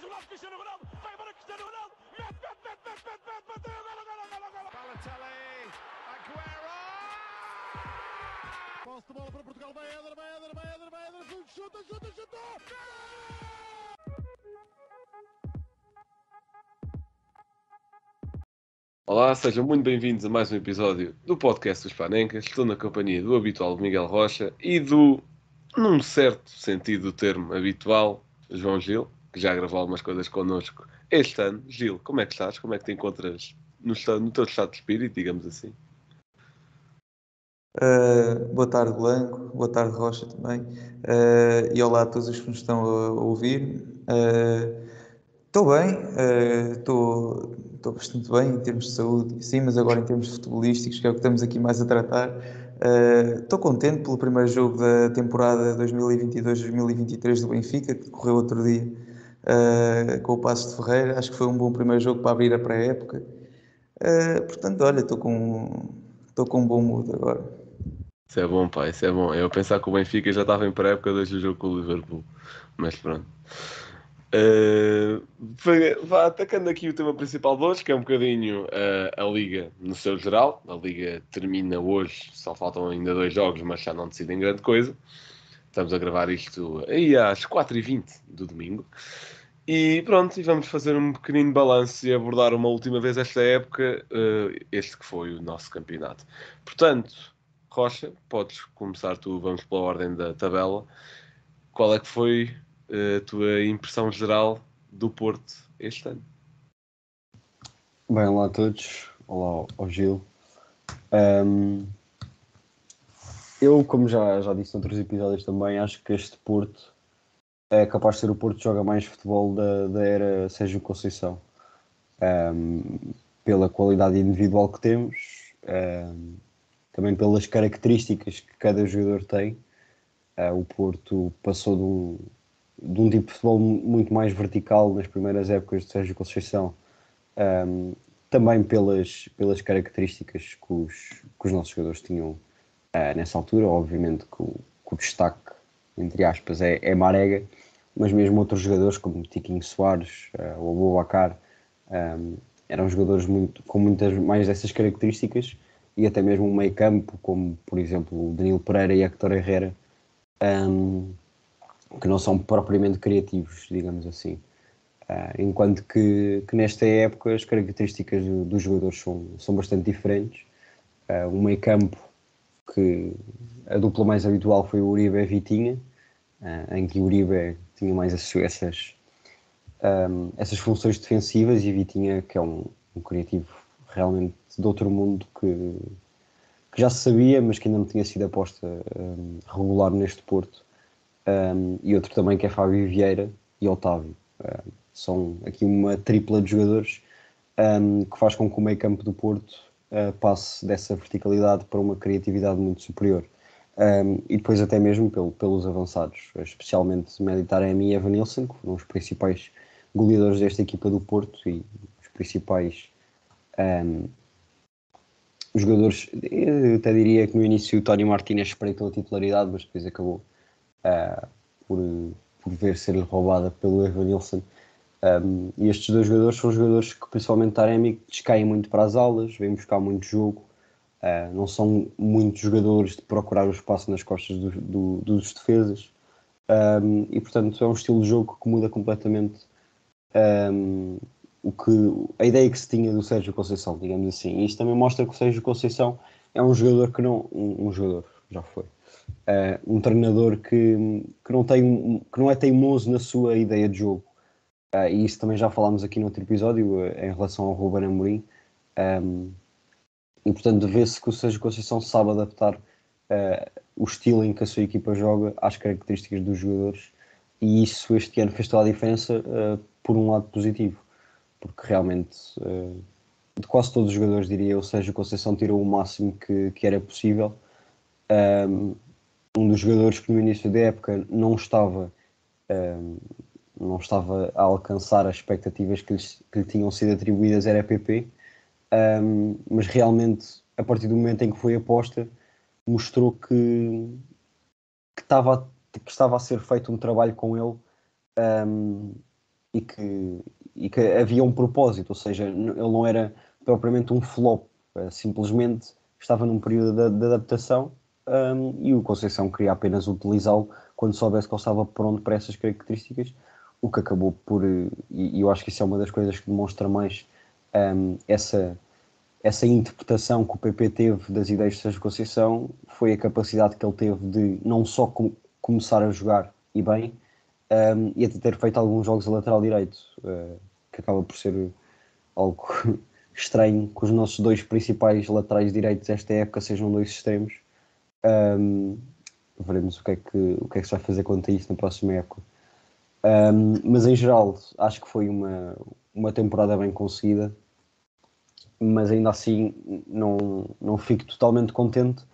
jogado Cristiano Ronaldo, vai embora Cristiano Ronaldo, mete, gol. Balotelli, Aguero! Posse de bola para Portugal, vai Éder, chuta! Olá, sejam muito bem-vindos a mais um episódio do podcast dos Panencas. Estou na companhia do habitual Miguel Rocha e do, num certo sentido do termo habitual, João Gil, que já gravou algumas coisas connosco este ano. Gil, como é que estás? Como é que te encontras no teu estado de espírito, digamos assim? Boa tarde, Blanco. Boa tarde, Rocha também. E olá a todos os que nos estão a ouvir. Estou bem, estou bastante bem em termos de saúde, sim, mas agora em termos futebolísticos, que é o que estamos aqui mais a tratar. Estou contente pelo primeiro jogo da temporada 2022-2023 do Benfica, que decorreu outro dia com o Passos de Ferreira. Acho que foi um bom primeiro jogo para abrir a pré-época. Portanto, olha, estou com um bom mood agora. Isso é bom, pá, isso é bom. Eu pensar que o Benfica já estava em pré-época desde o jogo com o Liverpool. Mas pronto. Vá atacando aqui o tema principal de hoje, que é um bocadinho a Liga no seu geral. A Liga termina hoje, só faltam ainda 2 jogos, mas já não decidem grande coisa. Estamos a gravar isto aí às 4h20 do domingo. E pronto, e vamos fazer um pequenino balanço e abordar uma última vez esta época, este que foi o nosso campeonato. Portanto, Rocha, podes começar tu, vamos pela ordem da tabela. Qual é que foi a tua impressão geral do Porto este ano? Bem, olá a todos. Olá ao Gil. Eu, como já disse noutros episódios também, acho que este Porto é capaz de ser o Porto que joga mais futebol da era Sérgio Conceição. Pela qualidade individual que temos, também pelas características que cada jogador tem. O Porto passou de um tipo de futebol muito mais vertical nas primeiras épocas de Sérgio Conceição. Também pelas características que os nossos jogadores tinham nessa altura. Obviamente que o destaque, entre aspas, é Marega, mas mesmo outros jogadores como Tiquinho Soares ou Aboubacar eram jogadores com muitas mais dessas características, e até mesmo um meio campo como, por exemplo, o Danilo Pereira e Héctor Herrera, que não são propriamente criativos, digamos assim. Enquanto que nesta época as características dos jogadores são bastante diferentes. O meio campo, que a dupla mais habitual foi o Uribe e Vitinha, em que o Uribe tinha mais essas funções defensivas, e Vitinha, que é um criativo realmente de outro mundo, que já se sabia, mas que ainda não tinha sido aposta regular neste Porto. E outro também, que é Fábio Vieira e Otávio. São aqui uma tripla de jogadores que faz com que o meio campo do Porto passe dessa verticalidade para uma criatividade muito superior. E depois até mesmo pelos avançados, especialmente Mehdi Taremi e Evanilson, que foram os principais goleadores desta equipa do Porto e os principais jogadores. Eu até diria que no início o Tony Martínez espreitou a titularidade, mas depois acabou por ver ser-lhe roubada pelo Evanilson. E estes dois jogadores são jogadores que, principalmente Taremi, descaem muito para as alas, vêm buscar muito jogo, não são muitos jogadores de procurar o espaço nas costas dos defesas, e portanto é um estilo de jogo que muda completamente a ideia que se tinha do Sérgio Conceição, digamos assim. E isto também mostra que o Sérgio Conceição é um jogador que não... Um jogador, já foi. Um treinador que não é teimoso na sua ideia de jogo. E isso também já falámos aqui no outro episódio, em relação ao Ruben Amorim. E portanto vê-se que o Sérgio Conceição sabe adaptar o estilo em que a sua equipa joga às características dos jogadores, e isso este ano fez toda a diferença, por um lado positivo, porque realmente de quase todos os jogadores, diria eu, o Sérgio Conceição tirou o máximo que era possível. Um dos jogadores que no início da época não estava a alcançar as expectativas que lhe tinham sido atribuídas era PP, mas realmente, a partir do momento em que foi aposta, mostrou que estava a ser feito um trabalho com ele, e que havia um propósito, ou seja, ele não era propriamente um flop, simplesmente estava num período de adaptação, e o Conceição queria apenas utilizá-lo quando soubesse que ele estava pronto para essas características, o que acabou por, e eu acho que isso é uma das coisas que demonstra mais essa interpretação que o PP teve das ideias de Sérgio Conceição, foi a capacidade que ele teve de não só começar a jogar e bem, e até ter feito alguns jogos a lateral direito, que acaba por ser algo estranho, que os nossos dois principais laterais direitos desta época sejam dois extremos. Veremos o que é que se vai fazer quanto a isso na próxima época. Mas em geral acho que foi uma temporada bem conseguida, mas ainda assim não fico totalmente contente,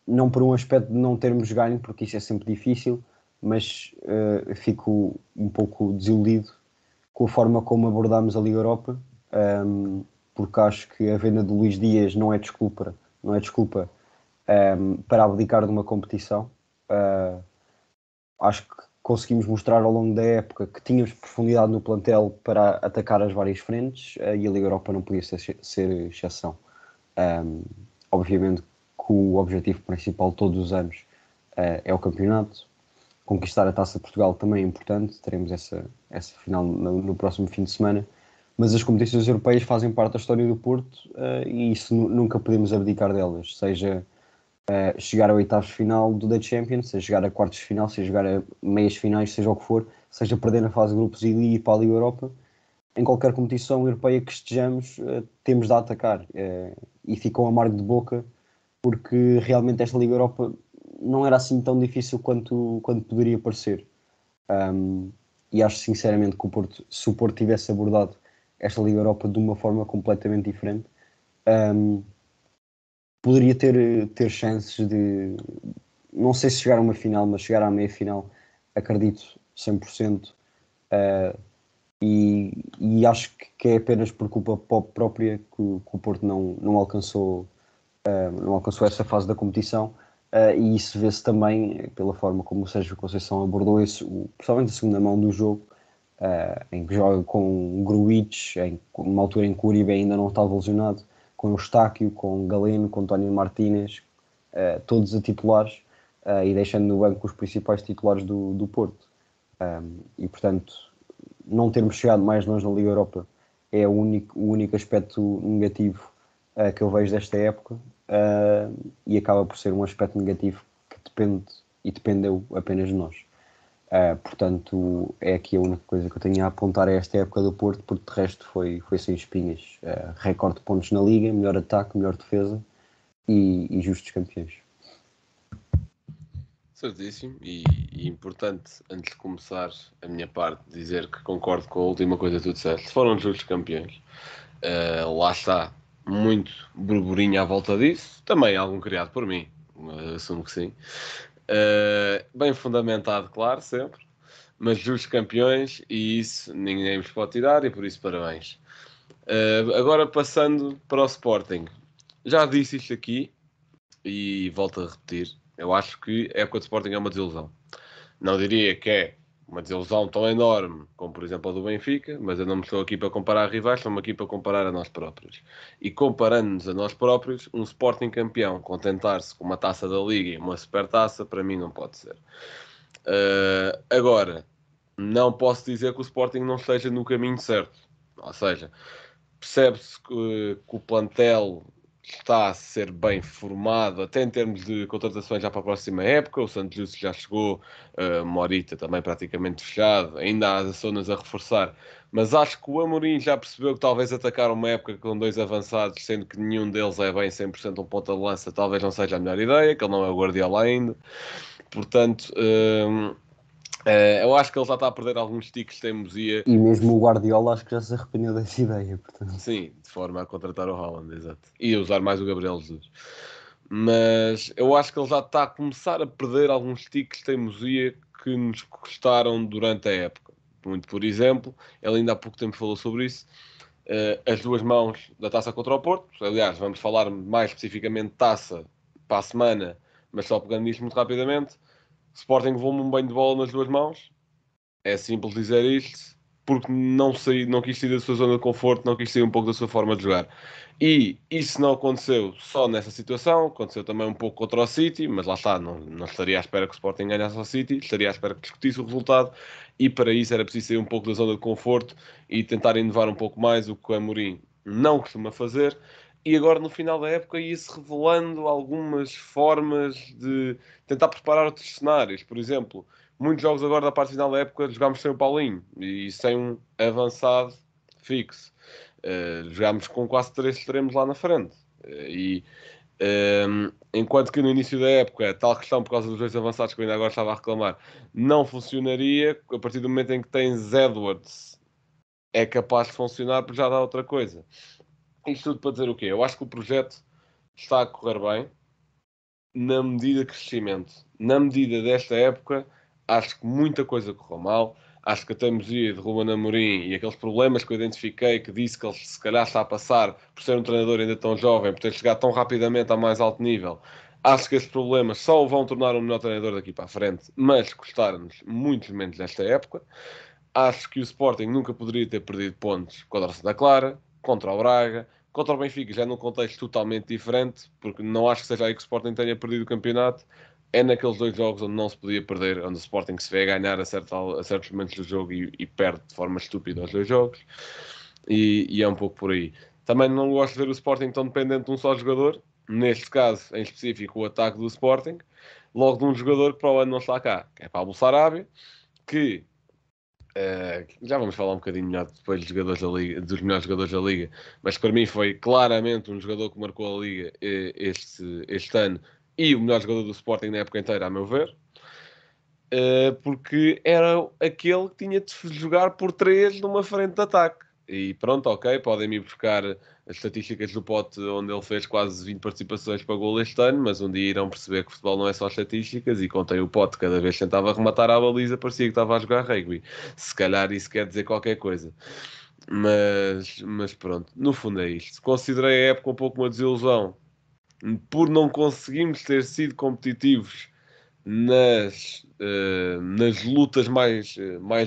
não por um aspecto de não termos ganho, porque isso é sempre difícil, mas fico um pouco desiludido com a forma como abordámos a Liga Europa, porque acho que a venda de Luís Dias não é desculpa para abdicar de uma competição. Acho que conseguimos mostrar ao longo da época que tínhamos profundidade no plantel para atacar as várias frentes, e a Liga Europa não podia ser exceção. Obviamente que o objetivo principal todos os anos é o campeonato. Conquistar a Taça de Portugal também é importante, teremos essa final no próximo fim de semana, mas as competições europeias fazem parte da história do Porto, e isso nunca podemos abdicar delas, seja chegar a oitavos de final da Champions, seja chegar a quartos de final, seja jogar a meias finais, seja o que for, seja perder na fase de grupos e ir para a Liga Europa. Em qualquer competição europeia que estejamos, temos de atacar, e ficou amargo de boca, porque realmente esta Liga Europa não era assim tão difícil quanto poderia parecer. E acho sinceramente que se o Porto tivesse abordado esta Liga Europa de uma forma completamente diferente, poderia ter chances de, não sei se chegar a uma final, mas chegar à meia final, acredito 100%. E acho que é apenas por culpa própria que o Porto não alcançou essa fase da competição, e isso vê-se também pela forma como o Sérgio Conceição abordou isso, principalmente a segunda mão do jogo, em que joga com Gruitch, numa altura em que o Uribe ainda não estava lesionado, com o Eustáquio, com Galeno, com António Martínez, todos a titulares, e deixando no banco os principais titulares do Porto. E portanto, não termos chegado mais longe na Liga Europa é o único aspecto negativo que eu vejo desta época, e acaba por ser um aspecto negativo que dependeu apenas de nós. Portanto, é aqui a única coisa que eu tenho a apontar a esta época do Porto, porque de resto foi sem espinhas. Recorde de pontos na Liga, melhor ataque, melhor defesa e justos campeões. Certíssimo, e importante, antes de começar a minha parte, dizer que concordo com a última coisa que tu disseste. Foram justos campeões. Lá está, muito burburinho à volta disso. Também algum criado por mim, assumo que sim. Bem fundamentado, claro, sempre. Mas justos campeões, e isso ninguém vos pode tirar, e por isso parabéns. Agora passando para o Sporting. Já disse isto aqui, e volto a repetir. Eu acho que a época de Sporting é uma desilusão. Não diria que é uma desilusão tão enorme como, por exemplo, a do Benfica, mas eu não me estou aqui para comparar rivais, estou-me aqui para comparar a nós próprios. E comparando-nos a nós próprios, um Sporting campeão contentar-se com uma taça da Liga e uma supertaça, para mim não pode ser. Agora, não posso dizer que o Sporting não esteja no caminho certo. Ou seja, percebe-se que o plantel está a ser bem formado, até em termos de contratações já para a próxima época. O Santos Justo já chegou, Morita também praticamente fechado, ainda há as zonas a reforçar, mas acho que o Amorim já percebeu que talvez atacar uma época com dois avançados, sendo que nenhum deles é bem 100% um ponta de lança, talvez não seja a melhor ideia, que ele não é o Guardiola ainda. Portanto, eu acho que ele já está a perder alguns tiques de teimosia. E mesmo o Guardiola acho que já se arrependeu dessa ideia, portanto. Sim, de forma a contratar o Haaland, exato. E a usar mais o Gabriel Jesus. Mas eu acho que ele já está a começar a perder alguns tiques de teimosia que nos custaram durante a época. Muito por exemplo, ele ainda há pouco tempo falou sobre isso, as duas mãos da taça contra o Porto. Aliás, vamos falar mais especificamente de taça para a semana, mas só pegando nisto muito rapidamente. Sporting levou-me um banho de bola nas duas mãos. É simples dizer isto. porque não quis sair da sua zona de conforto, não quis sair um pouco da sua forma de jogar. E isso não aconteceu só nessa situação, aconteceu também um pouco contra o City, mas lá está, não estaria à espera que o Sporting ganhasse ao City, estaria à espera que discutisse o resultado, e para isso era preciso sair um pouco da zona de conforto e tentar inovar um pouco mais, o que o Amorim não costuma fazer. E agora no final da época ia-se revelando algumas formas de tentar preparar outros cenários. Por exemplo, muitos jogos agora da parte final da época jogámos sem o Paulinho e sem um avançado fixo. Jogámos com quase 3 extremos lá na frente. Enquanto que no início da época, tal questão por causa dos 2 avançados que eu ainda agora estava a reclamar, não funcionaria. A partir do momento em que tens Edwards, é capaz de funcionar porque já dá outra coisa. Isto tudo para dizer o quê? Eu acho que o projeto está a correr bem na medida de crescimento. Na medida desta época, acho que muita coisa correu mal. Acho que a teimosia de Ruben Amorim e aqueles problemas que eu identifiquei, que disse que ele se calhar está a passar por ser um treinador ainda tão jovem, por ter chegado tão rapidamente a mais alto nível, acho que esses problemas só o vão tornar um melhor treinador daqui para a frente, mas custaram-nos muitos momentos nesta época. Acho que o Sporting nunca poderia ter perdido pontos contra o Santa Clara, contra o Braga, contra o Benfica, já num contexto totalmente diferente, porque não acho que seja aí que o Sporting tenha perdido o campeonato. É naqueles 2 jogos onde não se podia perder, onde o Sporting se vê a ganhar a certos momentos do jogo e perde de forma estúpida os 2 jogos. E é um pouco por aí. Também não gosto de ver o Sporting tão dependente de um só jogador, neste caso em específico o ataque do Sporting, logo de um jogador que para o ano não está cá, que é Pablo Sarabia, que já vamos falar um bocadinho melhor depois dos jogadores da Liga, dos melhores jogadores da Liga, mas para mim foi claramente um jogador que marcou a Liga este ano e o melhor jogador do Sporting na época inteira, a meu ver, porque era aquele que tinha de jogar por 3 numa frente de ataque. E pronto, ok, podem-me ir buscar as estatísticas do Pote, onde ele fez quase 20 participações para gol este ano, mas um dia irão perceber que o futebol não é só estatísticas, e contei o Pote, cada vez que tentava rematar a baliza, parecia que estava a jogar rugby. Se calhar isso quer dizer qualquer coisa. Mas pronto, no fundo é isto. Considerei a época um pouco uma desilusão, por não conseguirmos ter sido competitivos nas lutas mais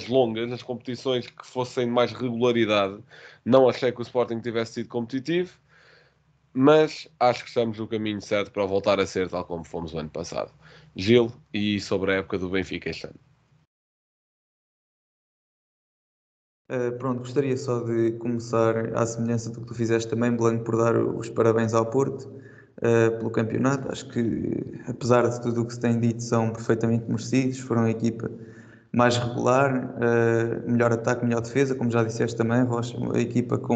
longas, nas competições que fossem de mais regularidade. Não achei que o Sporting tivesse sido competitivo, mas acho que estamos no caminho certo para voltar a ser tal como fomos o ano passado. Gil, e sobre a época do Benfica este ano. Pronto, gostaria só de começar à semelhança do que tu fizeste também, Blanco, por dar os parabéns ao Porto pelo campeonato. Acho que, apesar de tudo o que se tem dito, são perfeitamente merecidos. Foram a equipa mais regular, melhor ataque, melhor defesa, como já disseste também, Rocha, a equipa que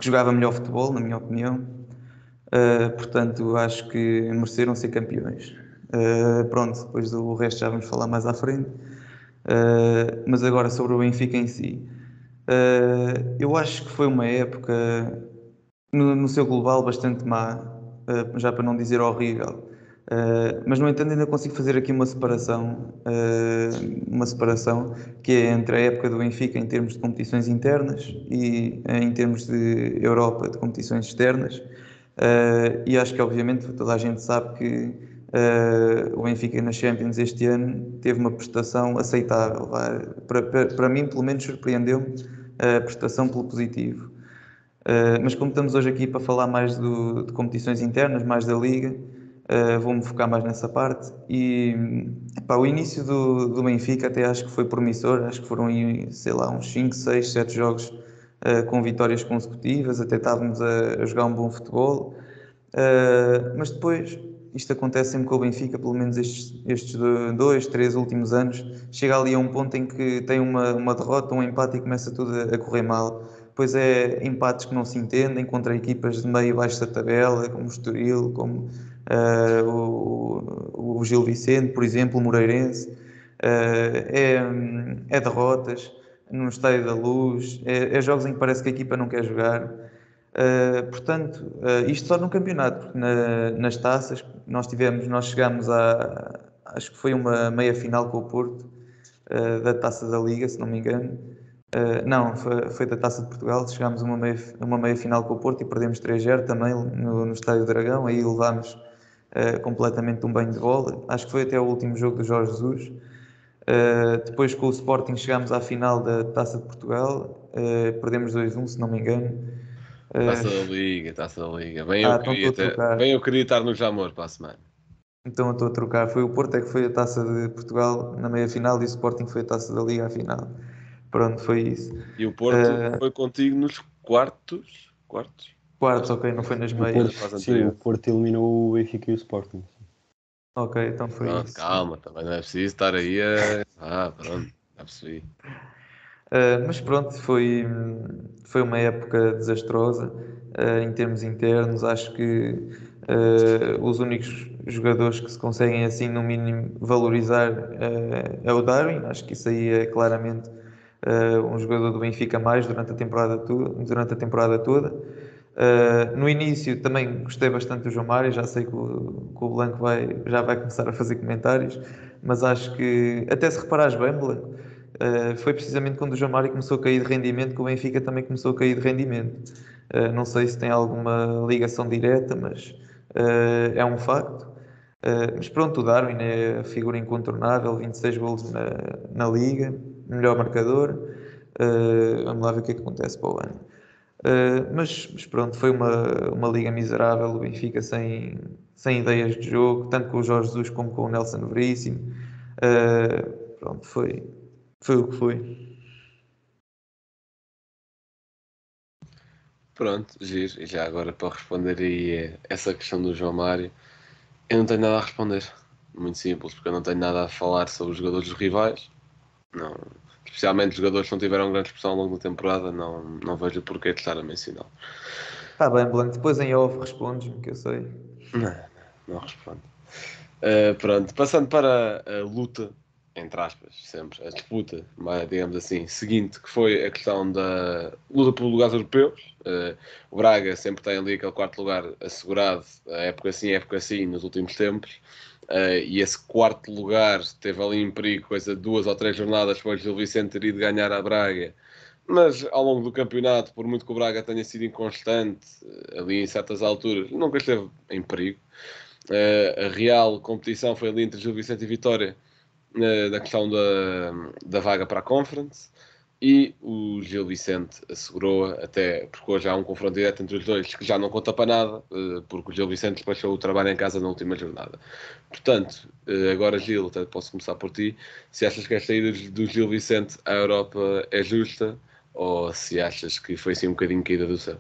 jogava melhor futebol, na minha opinião. Portanto, acho que mereceram ser campeões. Pronto, depois do resto já vamos falar mais à frente. Mas agora sobre o Benfica em si. Eu acho que foi uma época, no seu global, bastante má, já para não dizer horrível. Mas, no entanto, ainda consigo fazer aqui uma separação que é entre a época do Benfica em termos de competições internas e em termos de Europa, de competições externas. E acho que, obviamente, toda a gente sabe que o Benfica na Champions este ano teve uma prestação aceitável. Para mim, pelo menos, surpreendeu-me a prestação pelo positivo. Mas como estamos hoje aqui para falar mais de competições internas, mais da Liga, vou-me focar mais nessa parte. E o início do Benfica até acho que foi promissor, acho que foram, sei lá, uns 5, 6, 7 jogos com vitórias consecutivas, até estávamos a jogar um bom futebol. Mas depois, isto acontece sempre com o Benfica, pelo menos estes 2, 3 últimos anos, chega ali a um ponto em que tem uma derrota, um empate e começa tudo a correr mal. Depois é empates que não se entendem contra equipas de meio e baixo da tabela, como o Estoril, como o Gil Vicente, por exemplo, o Moreirense. É derrotas no Estádio da Luz, é jogos em que parece que a equipa não quer jogar. Portanto, isto só no campeonato, porque nas taças nós chegámos acho que foi uma meia final com o Porto, da Taça da Liga, se não me engano. Não, foi da Taça de Portugal, chegámos a uma meia final com o Porto e perdemos 3-0 também no Estádio do Dragão, aí levámos completamente um banho de bola. Acho que foi até o último jogo do Jorge Jesus. Depois com o Sporting chegámos à final da Taça de Portugal, perdemos 2-1, se não me engano. Taça da Liga, Taça da Liga. Então estou a trocar. Bem eu queria estar no Jamor para a semana. Então eu estou a trocar. Foi o Porto é que foi a Taça de Portugal na meia-final e o Sporting foi a Taça da Liga à final. Pronto, foi isso. E o Porto foi contigo nos quartos? Quartos? Quartos, ok, não foi nas meias. O Porto eliminou o Benfica e o Sporting. Ok, então foi Pronto, isso. calma, também não é preciso estar aí pronto, já percebi. Mas pronto, foi uma época desastrosa em termos internos. Acho que os únicos jogadores que se conseguem assim no mínimo valorizar é o Darwin. Acho que isso aí é claramente um jogador do Benfica a mais durante a temporada toda. No início também gostei bastante do João Mário, já sei que o Blanco já vai começar a fazer comentários, mas acho que até se reparares bem, Blanco, foi precisamente quando o João Mário começou a cair de rendimento que o Benfica também começou a cair de rendimento. Não sei se tem alguma ligação direta, mas é um facto. Mas pronto, o Darwin é a figura incontornável, 26 golos na Liga, melhor marcador. Vamos lá ver o que é que acontece para o ano. Mas pronto, foi uma liga miserável, o Benfica sem ideias de jogo, tanto com o Jorge Jesus como com o Nelson Veríssimo. Pronto, foi o que foi. Pronto, giro. E já agora para responder aí essa questão do João Mário, eu não tenho nada a responder. Muito simples, porque eu não tenho nada a falar sobre os jogadores dos rivais. Não. Especialmente os jogadores que não tiveram grande expressão ao longo da temporada, não vejo o porquê de estar a mencionar. Está bem, Blanco, depois em off respondes-me, que eu sei. Não respondo. Pronto, passando para a luta, entre aspas, sempre, a disputa, digamos assim, seguinte, que foi a questão da luta por lugares europeus. O Braga sempre tem ali aquele quarto lugar assegurado, a época assim, nos últimos tempos. E esse quarto lugar teve ali em perigo, coisa de 2 ou 3 jornadas, depois o Gil Vicente ter ido ganhar a Braga. Mas ao longo do campeonato, por muito que o Braga tenha sido inconstante, ali em certas alturas, nunca esteve em perigo. A real competição foi ali entre Gil Vicente e Vitória, na questão da vaga para a Conference, e o Gil Vicente assegurou, até porque hoje há um confronto direto entre os dois que já não conta para nada, porque o Gil Vicente despachou o trabalho em casa na última jornada. Portanto, agora Gil, até posso começar por ti, se achas que esta ida do Gil Vicente à Europa é justa, ou se achas que foi assim um bocadinho caída do céu?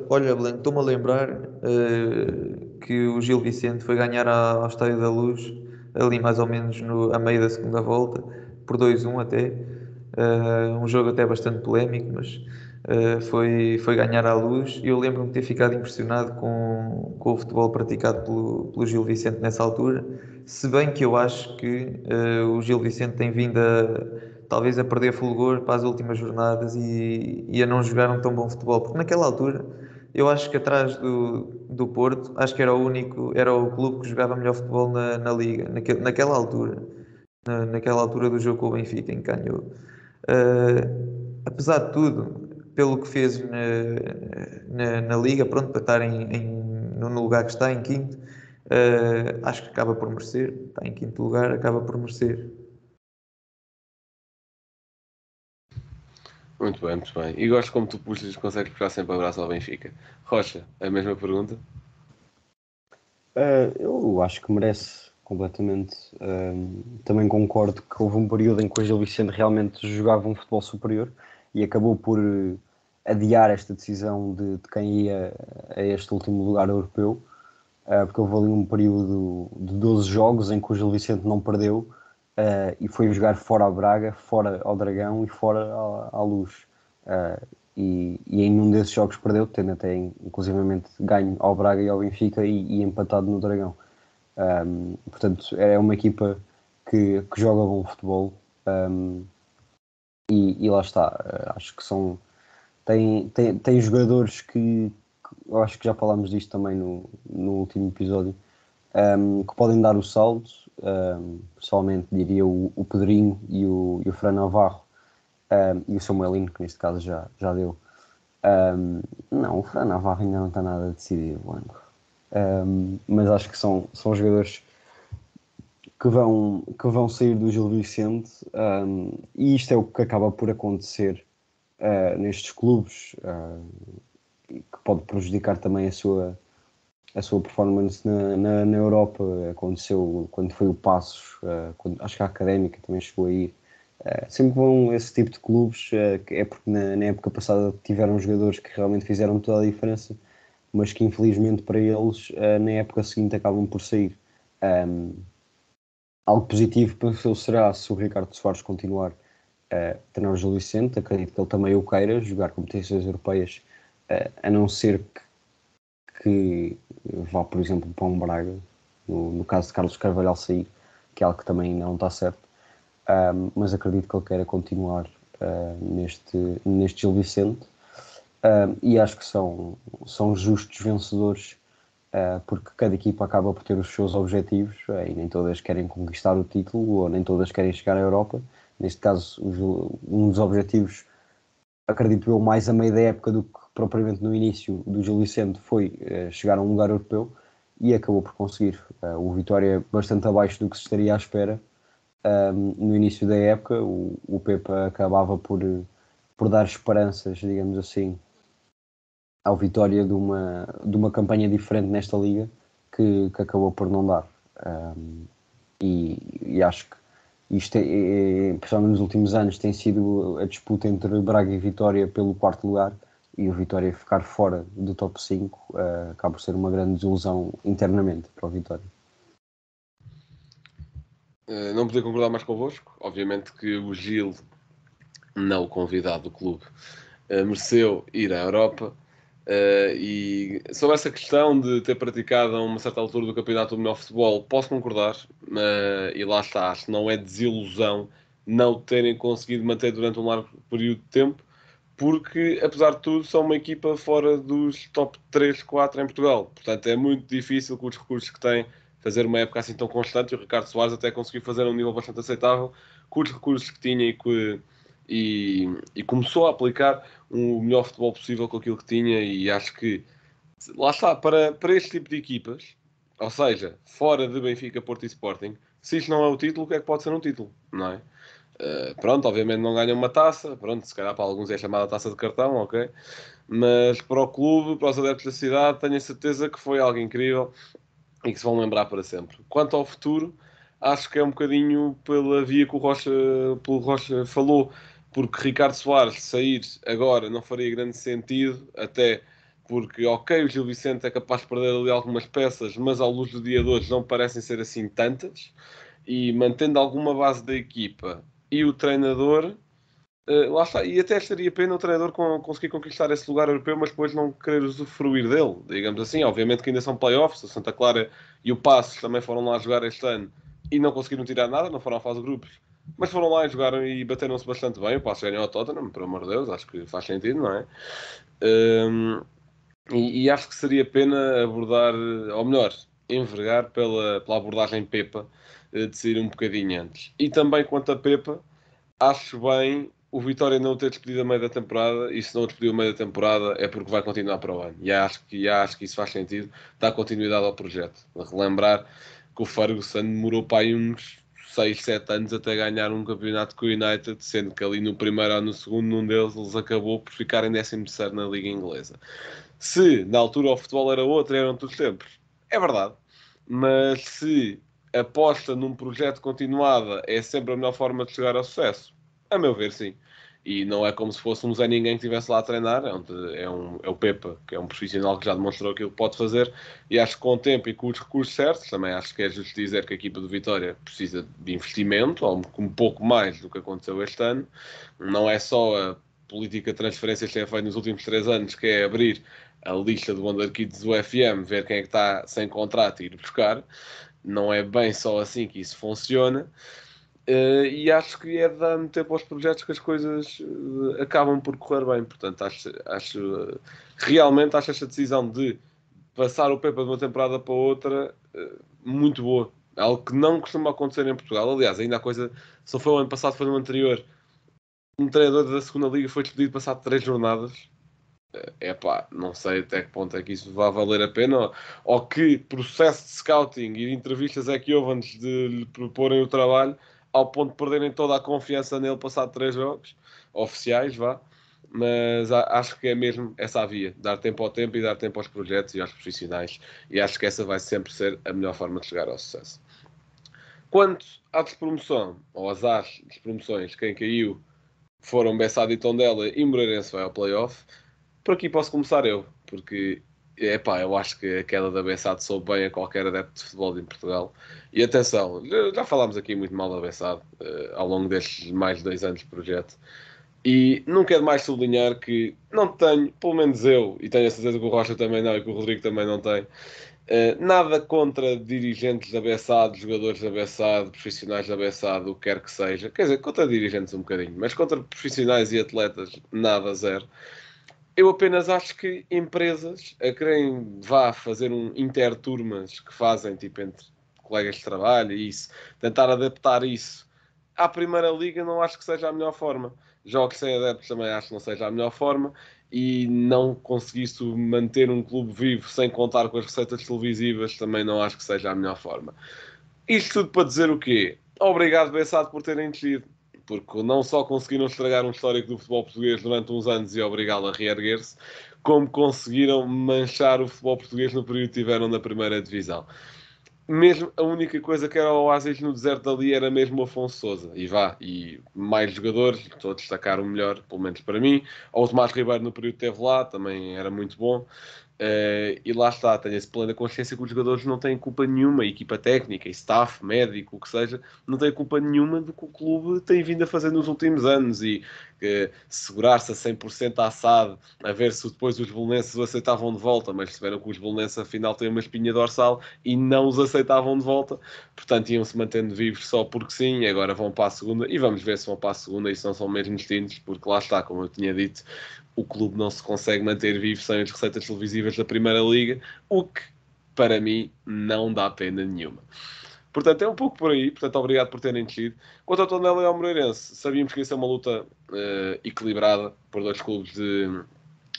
Olha, Blanco, estou-me a lembrar que o Gil Vicente foi ganhar ao Estádio da Luz, ali mais ou menos a meio da segunda volta, por 2-1 até. Um jogo até bastante polémico, mas foi ganhar à Luz. E eu lembro-me de ter ficado impressionado com o futebol praticado pelo Gil Vicente nessa altura, se bem que eu acho que o Gil Vicente tem vindo talvez a perder fulgor para as últimas jornadas e a não jogar um tão bom futebol, porque naquela altura eu acho que atrás do Porto, acho que era o clube que jogava melhor futebol na Liga, naquela altura do jogo com o Benfica, em que ganhou. Apesar de tudo, pelo que fez na Liga, pronto, para estar no lugar que está, em quinto, acho que acaba por merecer, está em quinto lugar, acaba por merecer. Muito bem, muito bem. E gosto como tu puxas, consegues puxar sempre abraço ao Benfica. Rocha, a mesma pergunta? Eu acho que merece completamente. Também concordo que houve um período em que o Gil Vicente realmente jogava um futebol superior e acabou por adiar esta decisão de quem ia a este último lugar europeu, porque houve ali um período de 12 jogos em que o Gil Vicente não perdeu e foi jogar fora a Braga, fora ao Dragão e fora à Luz. E em nenhum desses jogos perdeu, tendo até inclusivamente ganho ao Braga e ao Benfica e empatado no Dragão. Portanto, é uma equipa que joga bom futebol e lá está. Acho que tem jogadores que eu acho que já falámos disto também no último episódio, que podem dar o salto. Pessoalmente diria o Pedrinho e o Fran Navarro, e o Samuelino, que neste caso já deu. Não, o Fran Navarro ainda não está nada decidido, Blanco. Mas acho que são jogadores que vão sair do Gil Vicente, e isto é o que acaba por acontecer nestes clubes, que pode prejudicar também a sua performance na Europa. Aconteceu quando foi o Passos, acho que a Académica também chegou a ir. Sempre que vão esse tipo de clubes, é porque na época passada tiveram jogadores que realmente fizeram toda a diferença, mas que infelizmente para eles na época seguinte acabam por sair. Algo positivo penso eu será se o Ricardo Soares continuar a treinar o Gil Vicente. Acredito que ele também o queira jogar competições europeias, a não ser que vá, por exemplo, para um Braga, no caso de Carlos Carvalhal sair, que é algo que também não está certo. Mas acredito que ele queira continuar neste Gil Vicente, e acho que são justos vencedores, porque cada equipa acaba por ter os seus objetivos, e nem todas querem conquistar o título, ou nem todas querem chegar à Europa. Neste caso, um dos objetivos, acredito eu, mais a meio da época do que propriamente no início do Gil Vicente, foi chegar a um lugar europeu, e acabou por conseguir. O Vitória bastante abaixo do que se estaria à espera. No início da época, o Pepa acabava por dar esperanças, digamos assim, ao Vitória de uma campanha diferente nesta liga, que acabou por não dar. E acho que isto, principalmente nos últimos anos, tem sido a disputa entre Braga e Vitória pelo quarto lugar, e o Vitória ficar fora do top 5 acaba por ser uma grande desilusão internamente para o Vitória. Não podia concordar mais convosco. Obviamente que o Gil, não o convidado do clube, mereceu ir à Europa. E sobre essa questão de ter praticado a uma certa altura do campeonato o melhor futebol, posso concordar. E lá está, acho que não é desilusão não terem conseguido manter durante um largo período de tempo, porque apesar de tudo são uma equipa fora dos top 3, 4 em Portugal. Portanto é muito difícil, com os recursos que têm, fazer uma época assim tão constante. E o Ricardo Soares até conseguiu fazer a um nível bastante aceitável com os recursos que tinha, e começou a aplicar o melhor futebol possível com aquilo que tinha. E acho que lá está, para este tipo de equipas, ou seja, fora de Benfica, Porto e Sporting, se isto não é o título, o que é que pode ser um título? Não é? Pronto, obviamente não ganham uma taça, pronto, se calhar para alguns é chamada taça de cartão, ok? Mas para o clube, para os adeptos da cidade, tenho a certeza que foi algo incrível e que se vão lembrar para sempre. Quanto ao futuro, acho que é um bocadinho pela via que pelo Rocha falou, porque Ricardo Soares sair agora não faria grande sentido, até porque, ok, o Gil Vicente é capaz de perder ali algumas peças, mas à luz do dia de hoje não parecem ser assim tantas, e mantendo alguma base da equipa e o treinador, lá está, e até estaria pena o treinador conseguir conquistar esse lugar europeu, mas depois não querer usufruir dele, digamos assim. Obviamente que ainda são playoffs, o Santa Clara e o Passos também foram lá jogar este ano e não conseguiram tirar nada, não foram à fase de grupos, mas foram lá e jogaram e bateram-se bastante bem. O Passos ganhou ao Tottenham, por amor de Deus, acho que faz sentido, não é? E acho que seria pena abordar, ou melhor, envergar pela abordagem Pepa, de sair um bocadinho antes. E também quanto a Pepa, acho bem o Vitória não ter despedido a meio da temporada, e se não despediu a meio da temporada é porque vai continuar para o ano. E acho que isso faz sentido, dá continuidade ao projeto. Relembrar que o Ferguson demorou para aí uns 6, 7 anos até ganhar um campeonato com o United, sendo que ali no primeiro ou no segundo, num deles, eles acabou por ficar em 13º na Liga Inglesa. Se na altura o futebol era outro, eram todos tempos, é verdade. Mas se aposta num projeto continuada é sempre a melhor forma de chegar ao sucesso, a meu ver, sim. E não é como se fosse um Zé Ninguém que estivesse lá a treinar, é o Pepa, que é um profissional que já demonstrou aquilo que pode fazer, e acho que com o tempo e com os recursos certos, também acho que é justo dizer que a equipa do Vitória precisa de investimento, ou um pouco mais do que aconteceu este ano. Não é só a política de transferências que tem feito nos últimos 3 anos, que é abrir a lista do Wonder Kids do FM, ver quem é que está sem contrato e ir buscar. Não é bem só assim que isso funciona. E acho que é dando tempo aos projetos que as coisas acabam por correr bem. Portanto, realmente acho esta decisão de passar o Pepa de uma temporada para outra muito boa. Algo que não costuma acontecer em Portugal. Aliás, ainda a coisa, só foi o ano passado, foi no anterior, um treinador da segunda liga foi despedido passado 3 jornadas. epá, não sei até que ponto é que isso vai valer a pena, ou que processo de scouting e de entrevistas é que houve antes de lhe proporem o trabalho, ao ponto de perderem toda a confiança nele passado 3 jogos oficiais, vá. Mas acho que é mesmo essa a via, dar tempo ao tempo e dar tempo aos projetos e aos profissionais, e acho que essa vai sempre ser a melhor forma de chegar ao sucesso. Quanto à despromoção, ou às despromoções, quem caiu foram Bessade e Tondela e Moreirense vai ao play-off. Por aqui posso começar eu, porque eu acho que a queda da Bessade soube bem a qualquer adepto de futebol em Portugal. E atenção, já falámos aqui muito mal da Bessade ao longo destes mais de 2 anos de projeto. E não quero mais sublinhar que não tenho, pelo menos eu, e tenho a certeza que o Rocha também não e que o Rodrigo também não tem, nada contra dirigentes da Bessade, jogadores da Bessade, profissionais da Bessade, o que quer que seja. Quer dizer, contra dirigentes um bocadinho, mas contra profissionais e atletas, nada, zero. Eu apenas acho que empresas a querem vá fazer um interturmas que fazem tipo entre colegas de trabalho e isso, tentar adaptar isso à Primeira Liga não acho que seja a melhor forma. Jogos sem adeptos também acho que não seja a melhor forma e não conseguir-se manter um clube vivo sem contar com as receitas televisivas também não acho que seja a melhor forma. Isto tudo para dizer o quê? Obrigado, Bessade, por terem descido. Porque não só conseguiram estragar um histórico do futebol português durante uns anos e obrigá-lo a reerguer-se, como conseguiram manchar o futebol português no período que tiveram na primeira divisão. Mesmo a única coisa que era o oásis no deserto dali era mesmo o Afonso Sousa. E mais jogadores, estou a destacar o melhor, pelo menos para mim. O Tomás Ribeiro no período que esteve lá, também era muito bom. E lá está, tenho esse plano de consciência que os jogadores não têm culpa nenhuma, a equipa técnica, staff, médico, o que seja, não têm culpa nenhuma do que o clube tem vindo a fazer nos últimos anos e segurar-se a 100% assado, a ver se depois os belenenses o aceitavam de volta, mas perceberam que os belenenses afinal têm uma espinha dorsal e não os aceitavam de volta, portanto iam-se mantendo vivos só porque sim, e agora vão para a segunda, e vamos ver se vão para a segunda e se não são mesmo distintos, porque lá está, como eu tinha dito, o clube não se consegue manter vivo sem as receitas televisivas da Primeira Liga, o que, para mim, não dá pena nenhuma. Portanto, é um pouco por aí. Portanto, obrigado por terem descido. Quanto ao Tondela e ao Moreirense, sabíamos que ia ser uma luta equilibrada por dois clubes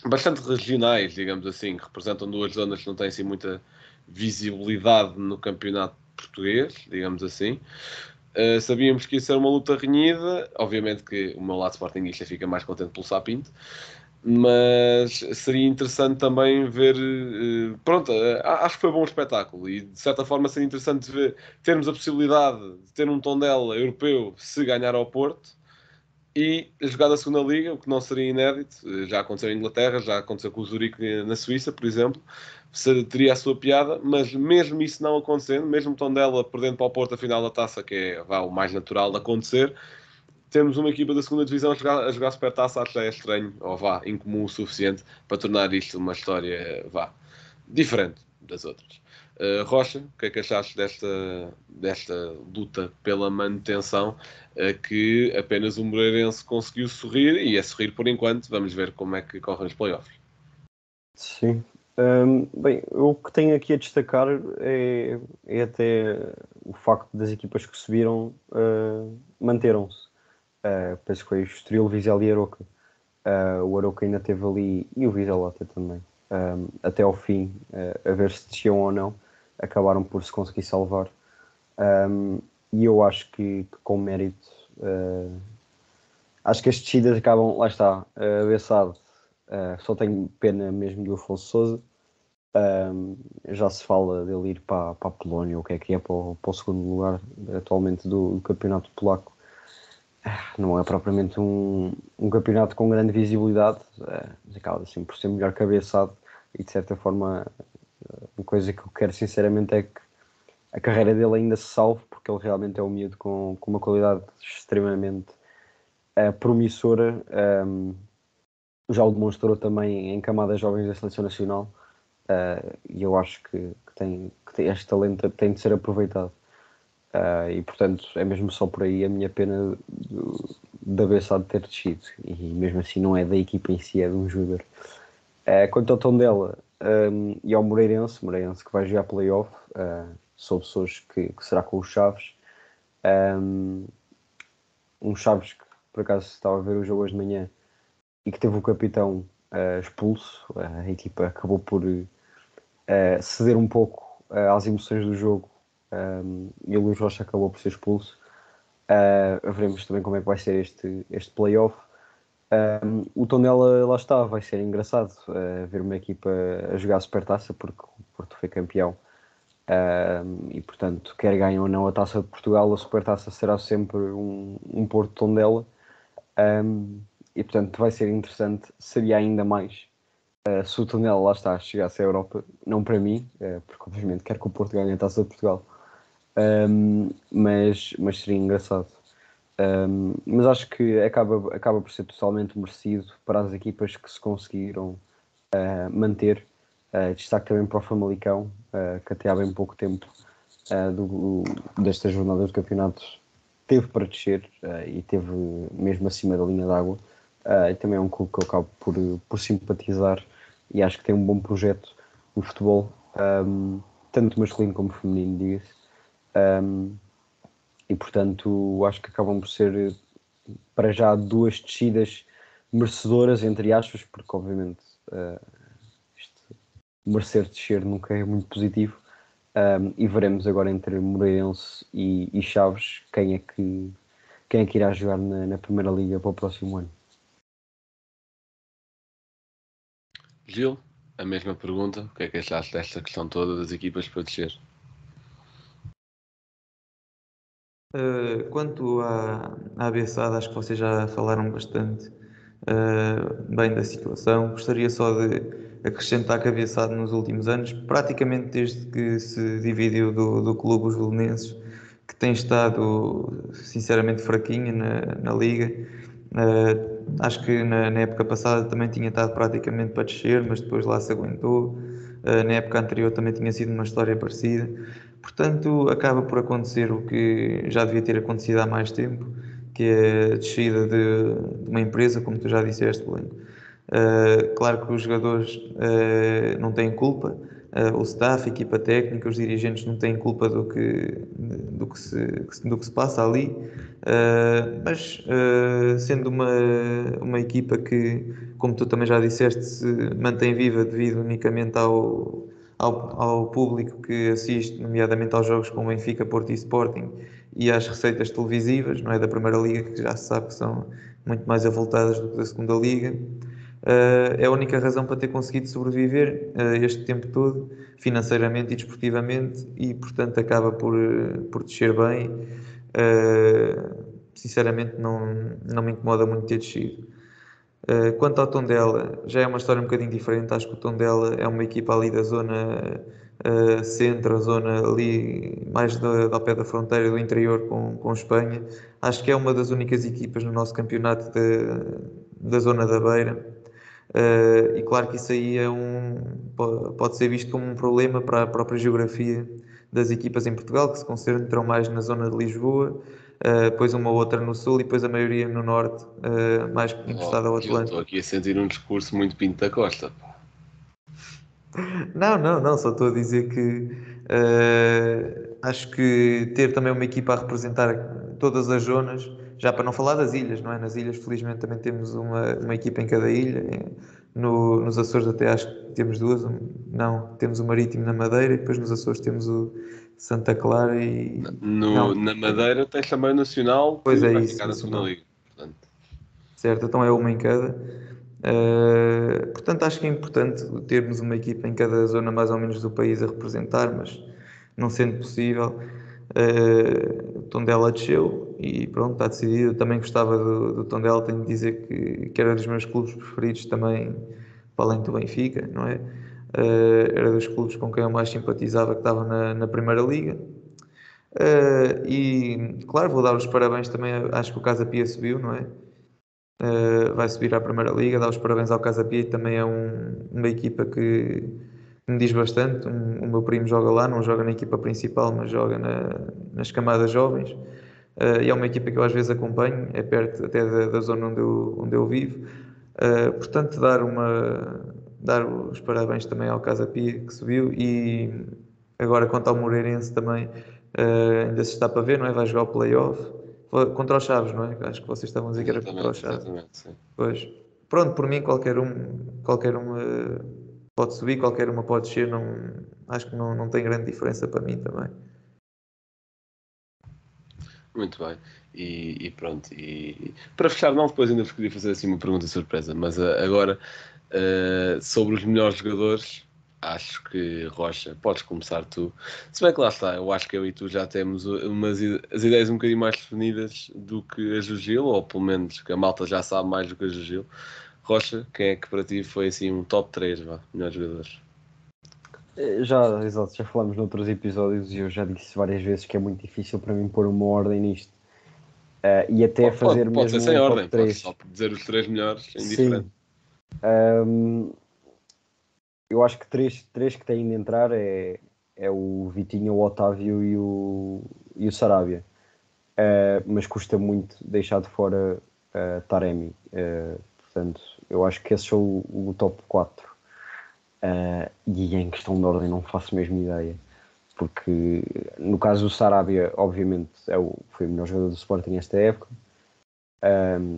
bastante regionais, digamos assim, que representam duas zonas que não têm assim muita visibilidade no campeonato português, digamos assim. Sabíamos que ia ser uma luta renhida. Obviamente que o meu lado sportinguista fica mais contente pelo Sapinto, mas seria interessante também ver. Pronto, acho que foi um bom espetáculo e de certa forma seria interessante ver, termos a possibilidade de ter um Tondela europeu se ganhar ao Porto e jogar da segunda liga, o que não seria inédito. Já aconteceu em Inglaterra, já aconteceu com o Zurique na Suíça, por exemplo. Teria a sua piada, mas mesmo isso não acontecendo, mesmo o Tondela perdendo para o Porto a final da taça, que é o mais natural de acontecer, temos uma equipa da segunda divisão a jogar supertaça, acho que já é estranho, ou incomum o suficiente para tornar isto uma história, diferente das outras. Rocha, o que é que achaste desta luta pela manutenção, que apenas o Moreirense conseguiu sorrir, e é sorrir por enquanto, vamos ver como é que correm os playoffs. Sim. Bem, o que tenho aqui a destacar é até o facto das equipas que subiram manteram-se. Penso que foi o Estoril, Vizela e Aroca. O Aroca ainda teve ali, e o Vizela até também, até ao fim, a ver se desciam ou não. Acabaram por se conseguir salvar. E eu acho que com mérito, acho que as descidas acabam, lá está, a Bessade, só tenho pena mesmo do Afonso Sousa. Já se fala dele ir para a Polónia, o que é para o segundo lugar atualmente do campeonato polaco. Não é propriamente um campeonato com grande visibilidade, mas acaba assim por ser melhor que a Bessade, e de certa forma uma coisa que eu quero sinceramente é que a carreira dele ainda se salve, porque ele realmente é um miúdo com uma qualidade extremamente promissora. Já o demonstrou também em camadas jovens da Seleção Nacional, e eu acho que este talento tem de ser aproveitado. E portanto é mesmo só por aí a minha pena da Bessade ter descido, e mesmo assim não é da equipa em si, é de um jogador. Quanto ao Tondela e ao Moreirense que vai jogar play-off, soube hoje que será com os Chaves. Um Chaves que por acaso estava a ver o jogo hoje de manhã e que teve o capitão expulso. A equipa acabou por ceder um pouco às emoções do jogo, e o Luís Rocha acabou por ser expulso. Veremos também como é que vai ser este play-off. O Tondela, lá está, vai ser engraçado ver uma equipa a jogar a Supertaça, porque o Porto foi campeão. E portanto, quer ganhe ou não a Taça de Portugal, a Supertaça será sempre um Porto Tondela. E portanto vai ser interessante, seria ainda mais se o Tondela, lá está, chegasse à Europa, não para mim, porque obviamente quero que o Porto ganhe a Taça de Portugal, mas seria engraçado. Mas acho que acaba por ser totalmente merecido para as equipas que se conseguiram manter. Destaque também para o Famalicão, que até há bem pouco tempo destas jornadas do campeonato teve para descer e teve mesmo acima da linha d'água. E também é um clube que eu acabo por simpatizar, e acho que tem um bom projeto no futebol, tanto masculino como feminino, diga-se. E portanto acho que acabam por ser, para já, duas descidas merecedoras, entre aspas, porque obviamente merecer descer nunca é muito positivo. E veremos agora entre Moreirense e Chaves quem é que irá jogar na Primeira Liga para o próximo ano. Gil, a mesma pergunta. O que é que achaste desta questão toda das equipas para descer? Quanto à Bessada, acho que vocês já falaram bastante bem da situação. Gostaria só de acrescentar que a Bessada nos últimos anos, praticamente desde que se dividiu do clube os belenenses, que tem estado sinceramente fraquinha na liga. Acho que na época passada também tinha estado praticamente para descer, mas depois lá se aguentou. Na época anterior também tinha sido uma história parecida. Portanto, acaba por acontecer o que já devia ter acontecido há mais tempo, que é a descida de uma empresa, como tu já disseste, Belém. Claro que os jogadores não têm culpa, o staff, a equipa técnica, os dirigentes não têm culpa do que se passa ali, mas sendo uma equipa que, como tu também já disseste, se mantém viva devido unicamente ao público que assiste, nomeadamente aos jogos com o Benfica, Porto e Sporting, e às receitas televisivas, não é, da Primeira Liga, que já se sabe que são muito mais avultadas do que da Segunda Liga. É a única razão para ter conseguido sobreviver este tempo todo, financeiramente e desportivamente, e portanto acaba por descer bem. Sinceramente não me incomoda muito ter descido. Quanto ao Tondela, já é uma história um bocadinho diferente. Acho que o Tondela é uma equipa ali da zona centro, a zona ali mais ao pé da fronteira do interior com Espanha. Acho que é uma das únicas equipas no nosso campeonato da zona da Beira. E claro que isso aí pode ser visto como um problema para a própria geografia das equipas em Portugal, que se concentram mais na zona de Lisboa, depois uma outra no sul e depois a maioria no norte, mais encostada ao Gil, estou Atlântico. aqui a sentir um discurso muito Pinto da Costa. Não, só estou a dizer que acho que ter também uma equipa a representar todas as zonas, já para não falar das ilhas, não é? Nas ilhas, felizmente, também temos uma equipa em cada ilha. Nos Açores, até acho que temos duas. Não, temos o Marítimo na Madeira e depois nos Açores temos o Santa Clara e. Não, Na Madeira tens também o Nacional, pois que é vai isso, ficar na segunda nacional. liga. Portanto, Certo, então é uma em cada. Portanto, acho que é importante termos uma equipa em cada zona mais ou menos do país a representar, mas não sendo possível, o Tondela desceu e pronto, está decidido. Eu também gostava do Tondela, tenho de dizer que era dos meus clubes preferidos também, para além do Benfica, não é? Era dos clubes com quem eu mais simpatizava, que estava na Primeira Liga. E claro, vou dar os parabéns também, acho que o Casa Pia subiu, não é? Vai subir à Primeira Liga, dá os parabéns ao Casa Pia, também é uma equipa que me diz bastante. O meu primo joga lá, não joga na equipa principal, mas joga nas camadas jovens. E é uma equipa que eu às vezes acompanho, é perto até da zona onde eu vivo. Portanto, dar os parabéns também ao Casa Pia, que subiu. E agora, quanto ao Moreirense, também ainda se está para ver, não é? Vai jogar o play-off contra os Chaves, não é? Acho que vocês estavam a dizer que era contra os Chaves. exatamente, sim. Pois, pronto, por mim qualquer um pode subir, qualquer uma pode descer, acho que não tem grande diferença para mim também. Muito bem. E pronto. E para fechar, não, depois ainda vos queria fazer assim uma pergunta surpresa, mas agora sobre os melhores jogadores, acho que Rocha, podes começar tu. Se bem que lá está, eu acho que eu e tu já temos as ideias um bocadinho mais definidas do que a Jugil, ou pelo menos que a malta já sabe mais do que a Jugil. Rocha, quem é que para ti foi assim um top 3, melhores jogadores? Exato, já falámos noutros episódios e eu já disse várias vezes que é muito difícil para mim pôr uma ordem nisto. E até fazer Pode ser mesmo sem um ordem, top podes 3. só dizer os 3 melhores, indiferente. Sim. Eu acho que três que têm de entrar é o Vitinho, o Otávio e o Sarabia. Mas custa muito deixar de fora Taremi. Portanto, eu acho que esse é o top 4. E em questão de ordem não faço mesmo ideia. Porque no caso do Sarabia, obviamente, foi o melhor jogador do Sporting nesta época.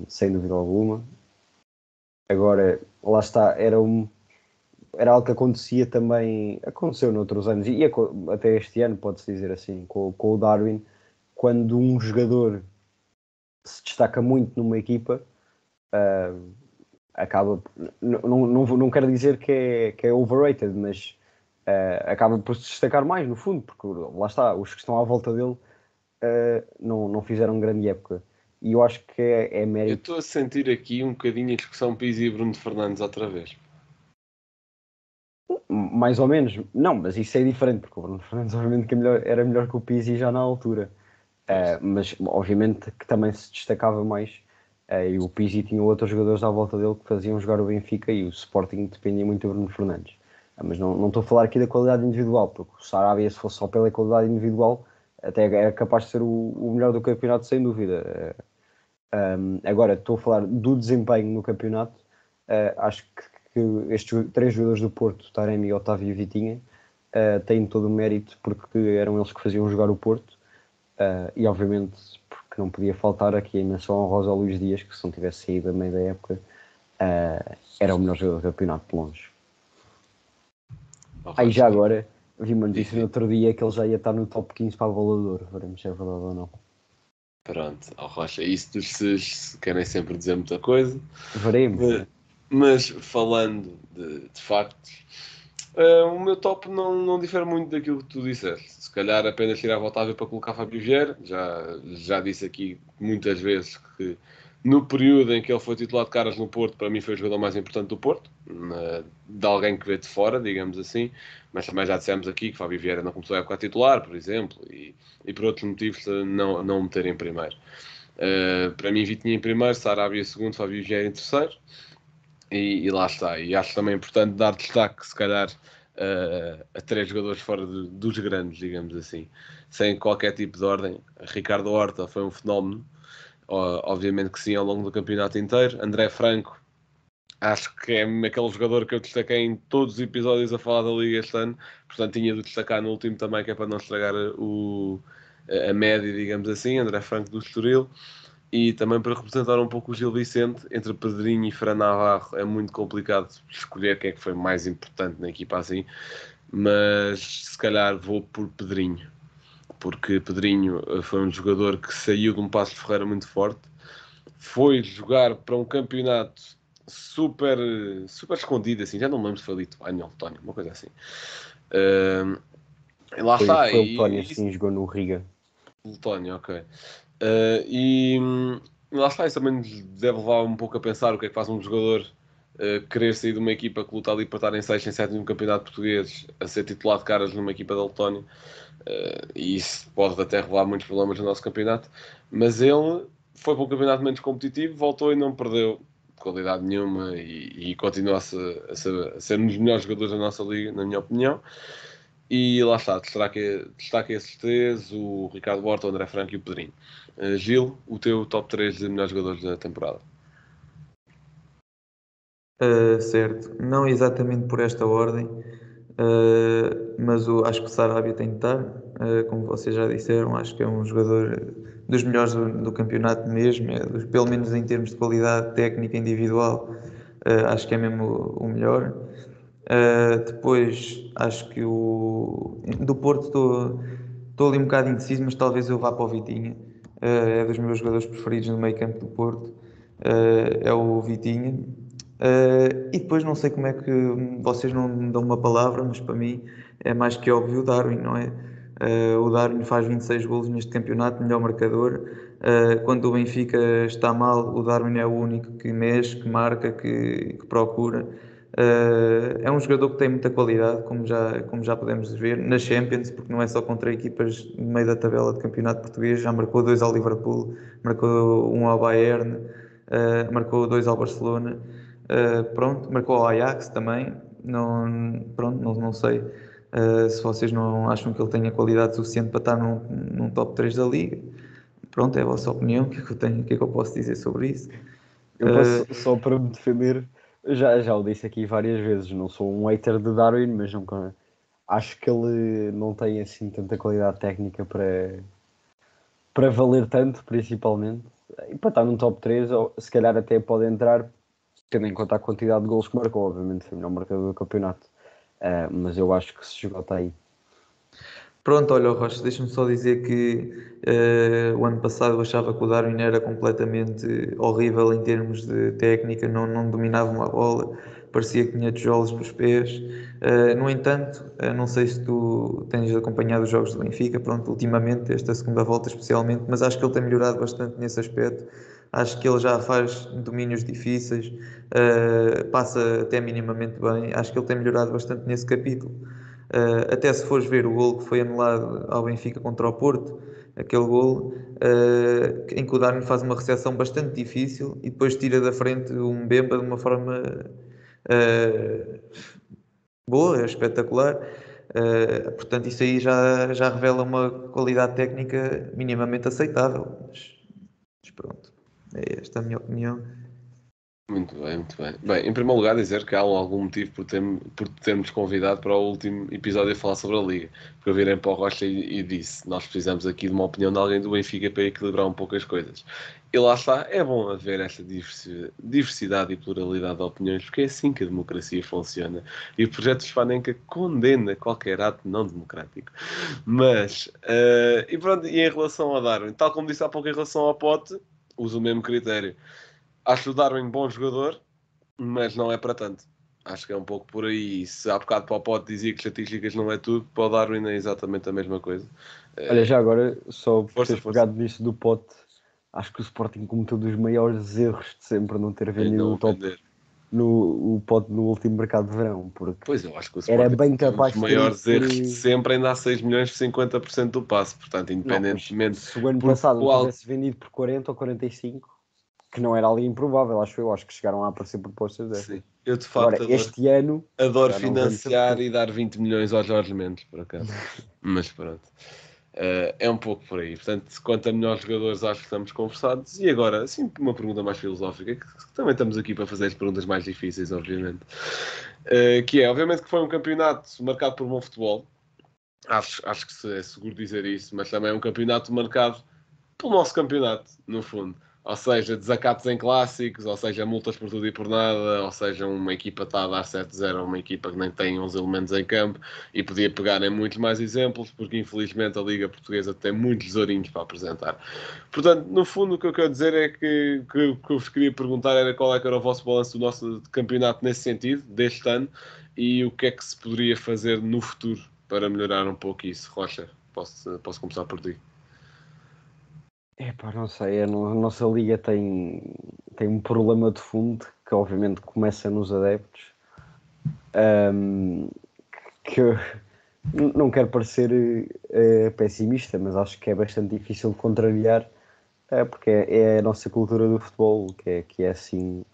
Sem dúvida alguma. Agora, lá está, era algo que acontecia também, aconteceu noutros anos, e até este ano, pode-se dizer assim, com o Darwin, quando um jogador se destaca muito numa equipa, acaba, não quero dizer que é overrated, mas acaba por se destacar mais no fundo, porque lá está, os que estão à volta dele não fizeram grande época. E eu acho que é Eu mérito. estou a sentir aqui um bocadinho a discussão Pizzi e Bruno Fernandes outra vez. Mais ou menos, não, mas isso é diferente, porque o Bruno Fernandes obviamente que era melhor que o Pizzi já na altura. Mas obviamente que também se destacava mais, e o Pizzi tinha outros jogadores à volta dele que faziam jogar o Benfica, e o Sporting dependia muito do Bruno Fernandes. Mas não estou a falar aqui da qualidade individual, porque o Sarabia, se fosse só pela qualidade individual, até era capaz de ser o melhor do campeonato, sem dúvida. Agora, estou a falar do desempenho no campeonato. Acho que estes 3 jogadores do Porto, Taremi, Otávio e Vitinha, têm todo o mérito, porque eram eles que faziam jogar o Porto. E obviamente porque não podia faltar aqui a menção honrosa ao Luís Dias, que se não tivesse saído a meio da época era o melhor jogador do campeonato de longe. Aí já agora vi uma notícia no outro dia que ele já ia estar no top 15 para a Bola de Ouro, veremos se é verdade ou não. Pronto, Rocha, isso se querem sempre dizer muita coisa. Veremos. Mas falando de factos, o meu top não difere muito daquilo que tu disseste. Se calhar apenas tirar a Otávio para colocar Fábio Vieira. Já disse aqui muitas vezes que no período em que ele foi titular de caras no Porto, para mim foi o jogador mais importante do Porto, de alguém que veio de fora, digamos assim. Mas também já dissemos aqui que Fábio Vieira não começou a época a titular, por exemplo, e por outros motivos não meter em primeiro. Para mim, Vitinha em primeiro, Sarabia em segundo, Fábio Vieira em terceiro. E lá está. E acho também importante dar destaque, se calhar, a 3 jogadores fora dos grandes, digamos assim, sem qualquer tipo de ordem. Ricardo Horta foi um fenómeno, obviamente que sim, ao longo do campeonato inteiro. André Franco, acho que é aquele jogador que eu destaquei em todos os episódios a falar da Liga este ano, portanto tinha de destacar no último também, que é para não estragar a média, digamos assim. André Franco do Estoril. E também para representar um pouco o Gil Vicente, entre Pedrinho e Fran Navarro é muito complicado escolher quem é que foi mais importante na equipa assim, mas se calhar vou por Pedrinho, porque Pedrinho foi um jogador que saiu de um Paços de Ferreira muito forte, foi jogar para um campeonato super escondido, assim, já não me lembro se foi Lituânia ou Letónia, uma coisa assim. E lá Foi está. o Letónia, sim, jogou no Riga. Letónia, ok. E lá está, isso também nos deve levar um pouco a pensar o que é que faz um jogador querer sair de uma equipa que luta ali para estar em 6, em 7 no campeonato português, a ser titular de caras numa equipa da Letónia. E isso pode até revelar muitos problemas no nosso campeonato. Mas ele foi para um campeonato menos competitivo, voltou e não perdeu qualidade nenhuma e continua a ser um dos melhores jogadores da nossa liga, na minha opinião. E lá está, destaque esses 3, o Ricardo Horta, o André Franco e o Pedrinho. Gil, o teu top 3 de melhores jogadores da temporada? Certo, não exatamente por esta ordem, mas acho que o Sarabia tem de estar, como vocês já disseram, acho que é um jogador dos melhores do campeonato mesmo, pelo menos em termos de qualidade técnica individual, acho que é mesmo o melhor. Depois, acho que do Porto estou ali um bocado indeciso, mas talvez eu vá para o Vitinha. É dos meus jogadores preferidos no meio campo do Porto. É o Vitinha. E depois não sei como é que vocês não me dão uma palavra, mas para mim é mais que óbvio o Darwin, não é? O Darwin faz 26 golos neste campeonato, melhor marcador. Quando o Benfica está mal, o Darwin é o único que mexe, que marca, que procura. É um jogador que tem muita qualidade, como já podemos ver, na Champions, porque não é só contra equipas no meio da tabela de campeonato português, já marcou 2 ao Liverpool, marcou 1 ao Bayern, marcou 2 ao Barcelona, pronto, marcou ao Ajax também, pronto, não sei se vocês não acham que ele tenha qualidade suficiente para estar num top 3 da Liga. Pronto, é a vossa opinião, o que é que eu tenho, o que é que eu posso dizer sobre isso? Eu posso, só para me defender, já o disse aqui várias vezes, não sou um hater de Darwin, mas nunca, acho que ele não tem assim tanta qualidade técnica para valer tanto, principalmente. E para estar num top 3, ou se calhar até pode entrar, tendo em conta a quantidade de golos que marcou, obviamente foi o melhor marcador do campeonato. Mas eu acho que se esgota aí. Pronto, olha, Rocha, deixa-me só dizer que o ano passado eu achava que o Darwin era completamente horrível em termos de técnica, não dominava uma bola, parecia que tinha tijolos nos pés. No entanto, não sei se tu tens acompanhado os jogos do Benfica, pronto, ultimamente, esta segunda volta especialmente, mas acho que ele tem melhorado bastante nesse aspecto. Acho que ele já faz domínios difíceis, passa até minimamente bem. Acho que ele tem melhorado bastante nesse capítulo. Até se fores ver o gol que foi anulado ao Benfica contra o Porto, aquele gol em que o Darwin faz uma recepção bastante difícil e depois tira da frente um Mbemba de uma forma boa, espetacular. Portanto, isso aí já revela uma qualidade técnica minimamente aceitável. Mas pronto, é esta a minha opinião. Muito bem, muito bem. Bem, em primeiro lugar, dizer que há algum motivo por termos convidado para o último episódio a falar sobre a Liga. Porque eu virei para o Rocha e disse: nós precisamos aqui de uma opinião de alguém do Benfica para equilibrar um pouco as coisas. E lá está, é bom haver esta diversidade e pluralidade de opiniões, porque é assim que a democracia funciona. E o projeto Spanenka condena qualquer ato não democrático. Mas, e pronto, e em relação ao Darwin, tal como disse há pouco em relação ao Pote, uso o mesmo critério. Acho o Darwin bom jogador, mas não é para tanto. Acho que é um pouco por aí. Se há bocado para o Pote dizia que estatísticas não é tudo, para o Darwin é exatamente a mesma coisa. Olha, já agora, só por Força, teres pegado nisso do Pote, acho que o Sporting cometeu dos maiores erros de sempre não ter vendido não vender. o Pote no último mercado de verão, porque Pois eu acho que o era Sporting bem tem um dos capaz de ter ido maiores erros de sempre, ainda há 6 milhões por 50% do passe. Portanto, Não, mas independentemente se o ano por passado não qual. tivesse vendido por 40 ou 45, que não era ali improvável, acho que chegaram a aparecer propostas dessas. Sim. Eu de Agora, facto este ano, adoro já não venho financiar certeza. e dar 20 milhões ao Jorge Mendes, por acaso. Mas pronto. É um pouco por aí. Portanto, quanto a melhores jogadores, acho que estamos conversados. E agora, assim, uma pergunta mais filosófica, que também estamos aqui para fazer as perguntas mais difíceis, obviamente. Que é, obviamente que foi um campeonato marcado por bom futebol. Acho que é seguro dizer isso, mas também é um campeonato marcado pelo nosso campeonato, no fundo. Ou seja, desacatos em clássicos, ou seja, multas por tudo e por nada, ou seja, uma equipa está a dar 7-0 a uma equipa que nem tem uns elementos em campo, e podia pegar em muitos mais exemplos, porque infelizmente a Liga Portuguesa tem muitos tesourinhos para apresentar. Portanto, no fundo, o que eu quero dizer é que o que eu vos queria perguntar era qual é que era o vosso balanço do nosso campeonato nesse sentido, deste ano, e o que é que se poderia fazer no futuro para melhorar um pouco isso. Rocha, posso começar por ti. Epá, não sei, a nossa liga tem um problema de fundo que obviamente começa nos adeptos, que eu não quero parecer pessimista, mas acho que é bastante difícil de contrariar, porque é a nossa cultura do futebol que é assim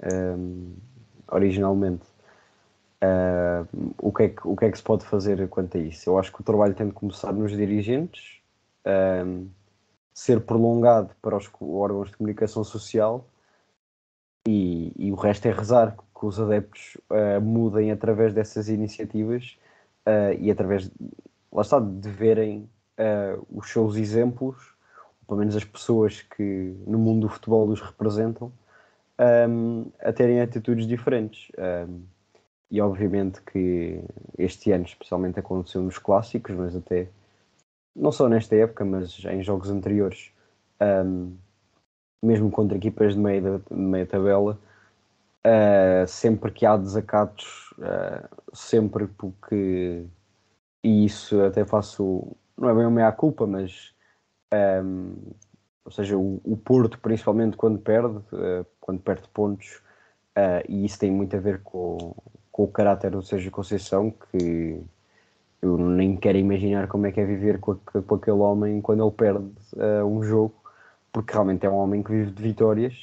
originalmente. O que é que se pode fazer quanto a isso? Eu acho que o trabalho tem de começar nos dirigentes, ser prolongado para os órgãos de comunicação social e o resto é rezar que os adeptos mudem através dessas iniciativas e através, lá está, de verem os seus exemplos, pelo menos as pessoas que no mundo do futebol os representam, a terem atitudes diferentes. E obviamente que este ano especialmente aconteceu nos clássicos, mas até não só nesta época, mas em jogos anteriores, mesmo contra equipas de meia tabela, sempre que há desacatos, sempre porque, e isso até faço, não é bem a meia-culpa, mas ou seja, o Porto, principalmente quando perde pontos, e isso tem muito a ver com o caráter do Sérgio Conceição, que eu nem quero imaginar como é que é viver com aquele homem quando ele perde um jogo, porque realmente é um homem que vive de vitórias,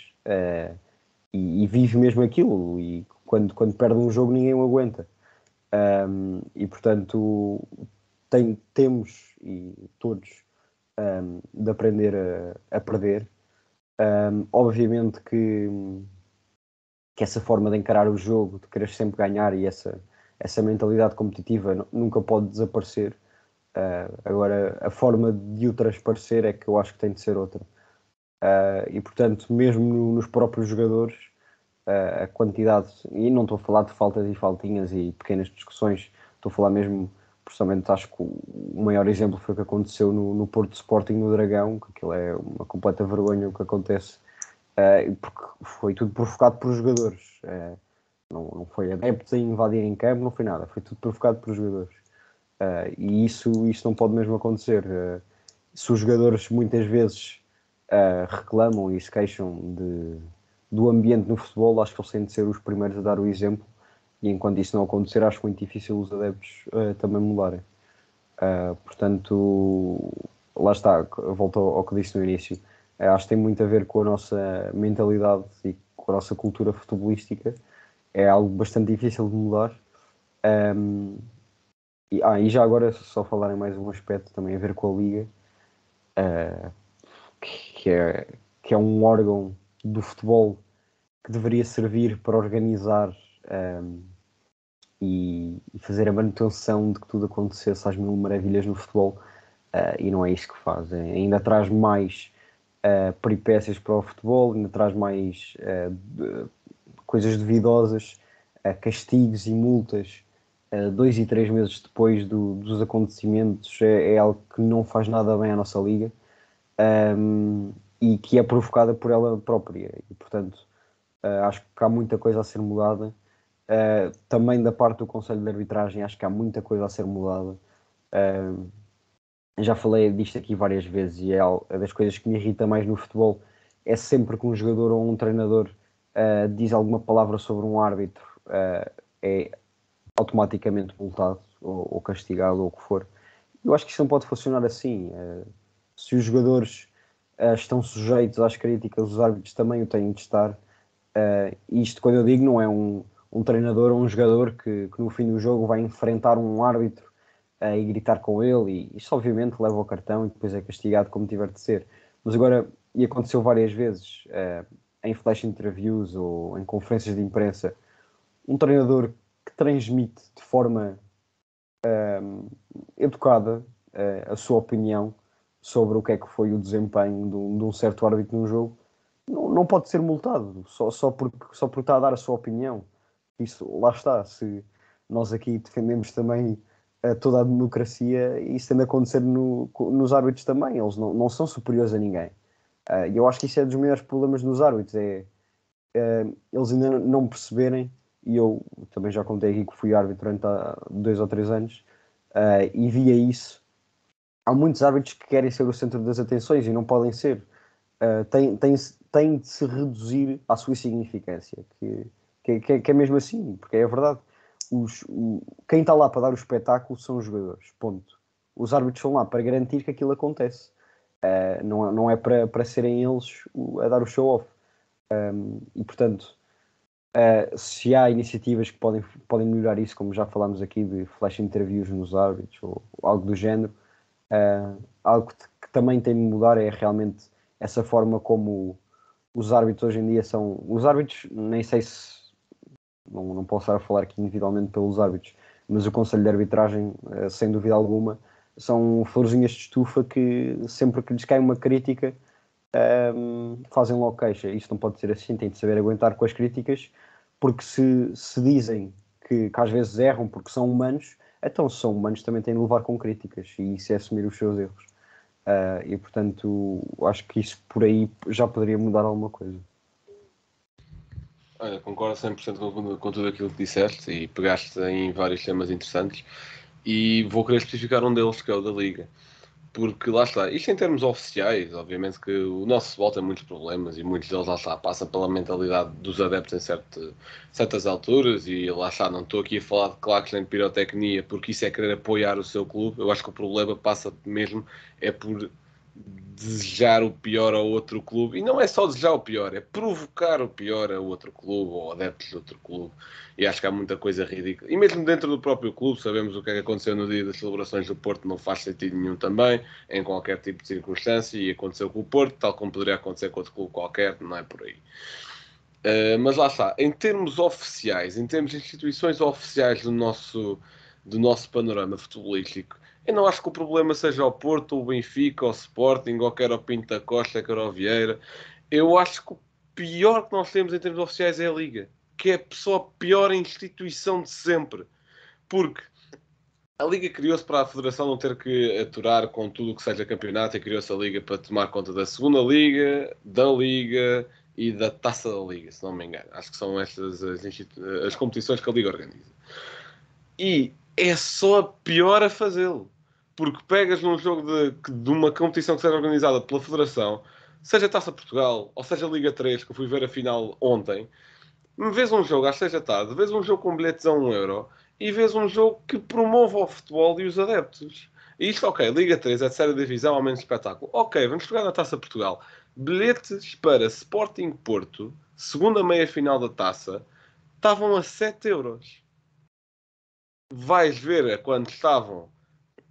e vive mesmo aquilo, e quando perde um jogo ninguém o aguenta. E portanto temos, e todos, de aprender a perder. Obviamente que essa forma de encarar o jogo, de querer sempre ganhar, e essa mentalidade competitiva nunca pode desaparecer. Agora, a forma de o transparecer é que eu acho que tem de ser outra. E portanto, mesmo nos próprios jogadores, a quantidade, e não estou a falar de faltas e faltinhas e pequenas discussões, estou a falar mesmo, personalmente acho que o maior exemplo foi o que aconteceu no Porto Sporting, no Dragão, que aquilo é uma completa vergonha o que acontece, porque foi tudo provocado por jogadores, não foi adeptos a invadirem campo, não foi nada, foi tudo provocado por jogadores, e isso não pode mesmo acontecer. Se os jogadores muitas vezes reclamam e se queixam do ambiente no futebol, acho que eles têm de ser os primeiros a dar o exemplo, e enquanto isso não acontecer, acho muito difícil os adeptos também mudarem. Portanto, lá está, volto ao que disse no início, acho que tem muito a ver com a nossa mentalidade e com a nossa cultura futebolística, é algo bastante difícil de mudar. E já agora, só falar em mais um aspecto também a ver com a Liga, que é um órgão do futebol que deveria servir para organizar e fazer a manutenção de que tudo acontecesse às mil maravilhas no futebol, e não é isso que faz. Ainda traz mais peripécias para o futebol, ainda traz mais coisas duvidosas, castigos e multas 2 e 3 meses depois dos acontecimentos. É algo que não faz nada bem à nossa liga, e que é provocada por ela própria, e portanto acho que há muita coisa a ser mudada. Também da parte do Conselho de Arbitragem acho que há muita coisa a ser mudada. Já falei disto aqui várias vezes, e é das coisas que me irrita mais no futebol, é sempre que um jogador ou um treinador diz alguma palavra sobre um árbitro, é automaticamente multado ou castigado ou o que for. Eu acho que isso não pode funcionar assim. Se os jogadores estão sujeitos às críticas, os árbitros também o têm de estar. Isto, quando eu digo, não é um treinador ou um jogador que no fim do jogo vai enfrentar um árbitro e gritar com ele, e isso obviamente leva ao cartão e depois é castigado como tiver de ser. Mas agora, e aconteceu várias vezes, em flash interviews ou em conferências de imprensa, um treinador que transmite de forma educada a sua opinião sobre o que é que foi o desempenho de um certo árbitro num jogo, não pode ser multado só porque está a dar a sua opinião. Isso, lá está. Se nós aqui defendemos também toda a democracia, isso tem de acontecer nos árbitros também. Eles não são superiores a ninguém. E eu acho que isso é dos maiores problemas nos árbitros, eles ainda não perceberem. E eu também já contei aqui que fui árbitro durante há 2 ou 3 anos, e via isso. Há muitos árbitros que querem ser o centro das atenções e não podem ser. Tem de se reduzir à sua insignificância, que é mesmo assim, porque é a verdade. Quem está lá para dar o espetáculo são os jogadores, ponto. Os árbitros estão lá para garantir que aquilo acontece, não é para serem eles a dar o show-off. E portanto, se há iniciativas que podem melhorar isso, como já falámos aqui, de flash interviews nos árbitros ou algo do género, algo que também tem de mudar é realmente essa forma como os árbitros hoje em dia são. Os árbitros, nem sei se. Não posso estar a falar aqui individualmente pelos árbitros, mas o Conselho de Arbitragem, sem dúvida alguma, são florzinhas de estufa que sempre que lhes cai uma crítica, fazem logo queixa. Isto não pode ser assim, tem de saber aguentar com as críticas, porque se dizem que às vezes erram porque são humanos, então se são humanos também têm de levar com críticas, e isso é assumir os seus erros. E portanto, acho que isso por aí já poderia mudar alguma coisa. Olha, concordo 100% com tudo aquilo que disseste e pegaste em vários temas interessantes e vou querer especificar um deles, que é o da Liga. Porque lá está, isto em termos oficiais, obviamente que o nosso futebol tem muitos problemas e muitos deles lá está, passam pela mentalidade dos adeptos em certas alturas e lá está, não estou aqui a falar de claques nem de pirotecnia porque isso é querer apoiar o seu clube. Eu acho que o problema passa mesmo é por desejar o pior ao outro clube, e não é só desejar o pior, é provocar o pior a outro clube ou adeptos de outro clube, e acho que há muita coisa ridícula, e mesmo dentro do próprio clube sabemos o que é que aconteceu no dia das celebrações do Porto, não faz sentido nenhum também, em qualquer tipo de circunstância, e aconteceu com o Porto, tal como poderia acontecer com outro clube qualquer, não é por aí. Mas lá está, em termos oficiais, em termos de instituições oficiais do nosso panorama futebolístico, eu não acho que o problema seja o Porto, o Benfica, o Sporting, ou quer o Pinto da Costa, quer o Vieira. Eu acho que o pior que nós temos em termos oficiais é a Liga, que é só a pior instituição de sempre. Porque a Liga criou-se para a Federação não ter que aturar com tudo o que seja campeonato, e criou-se a Liga para tomar conta da segunda Liga, da Liga e da Taça da Liga, se não me engano. Acho que são estas as competições que a Liga organiza. E é só a pior a fazê-lo. Porque pegas num jogo de uma competição que seja organizada pela Federação, seja Taça Portugal ou seja Liga 3, que eu fui ver a final ontem, vês um jogo às 6 da tarde, vês um jogo com bilhetes a 1 euro e vês um jogo que promove o futebol e os adeptos. E isto, ok, Liga 3 é de série divisão, ao menos espetáculo. Ok, vamos jogar na Taça Portugal. Bilhetes para Sporting Porto, segunda meia-final da Taça, estavam a 7 euros. Vais ver a quanto estavam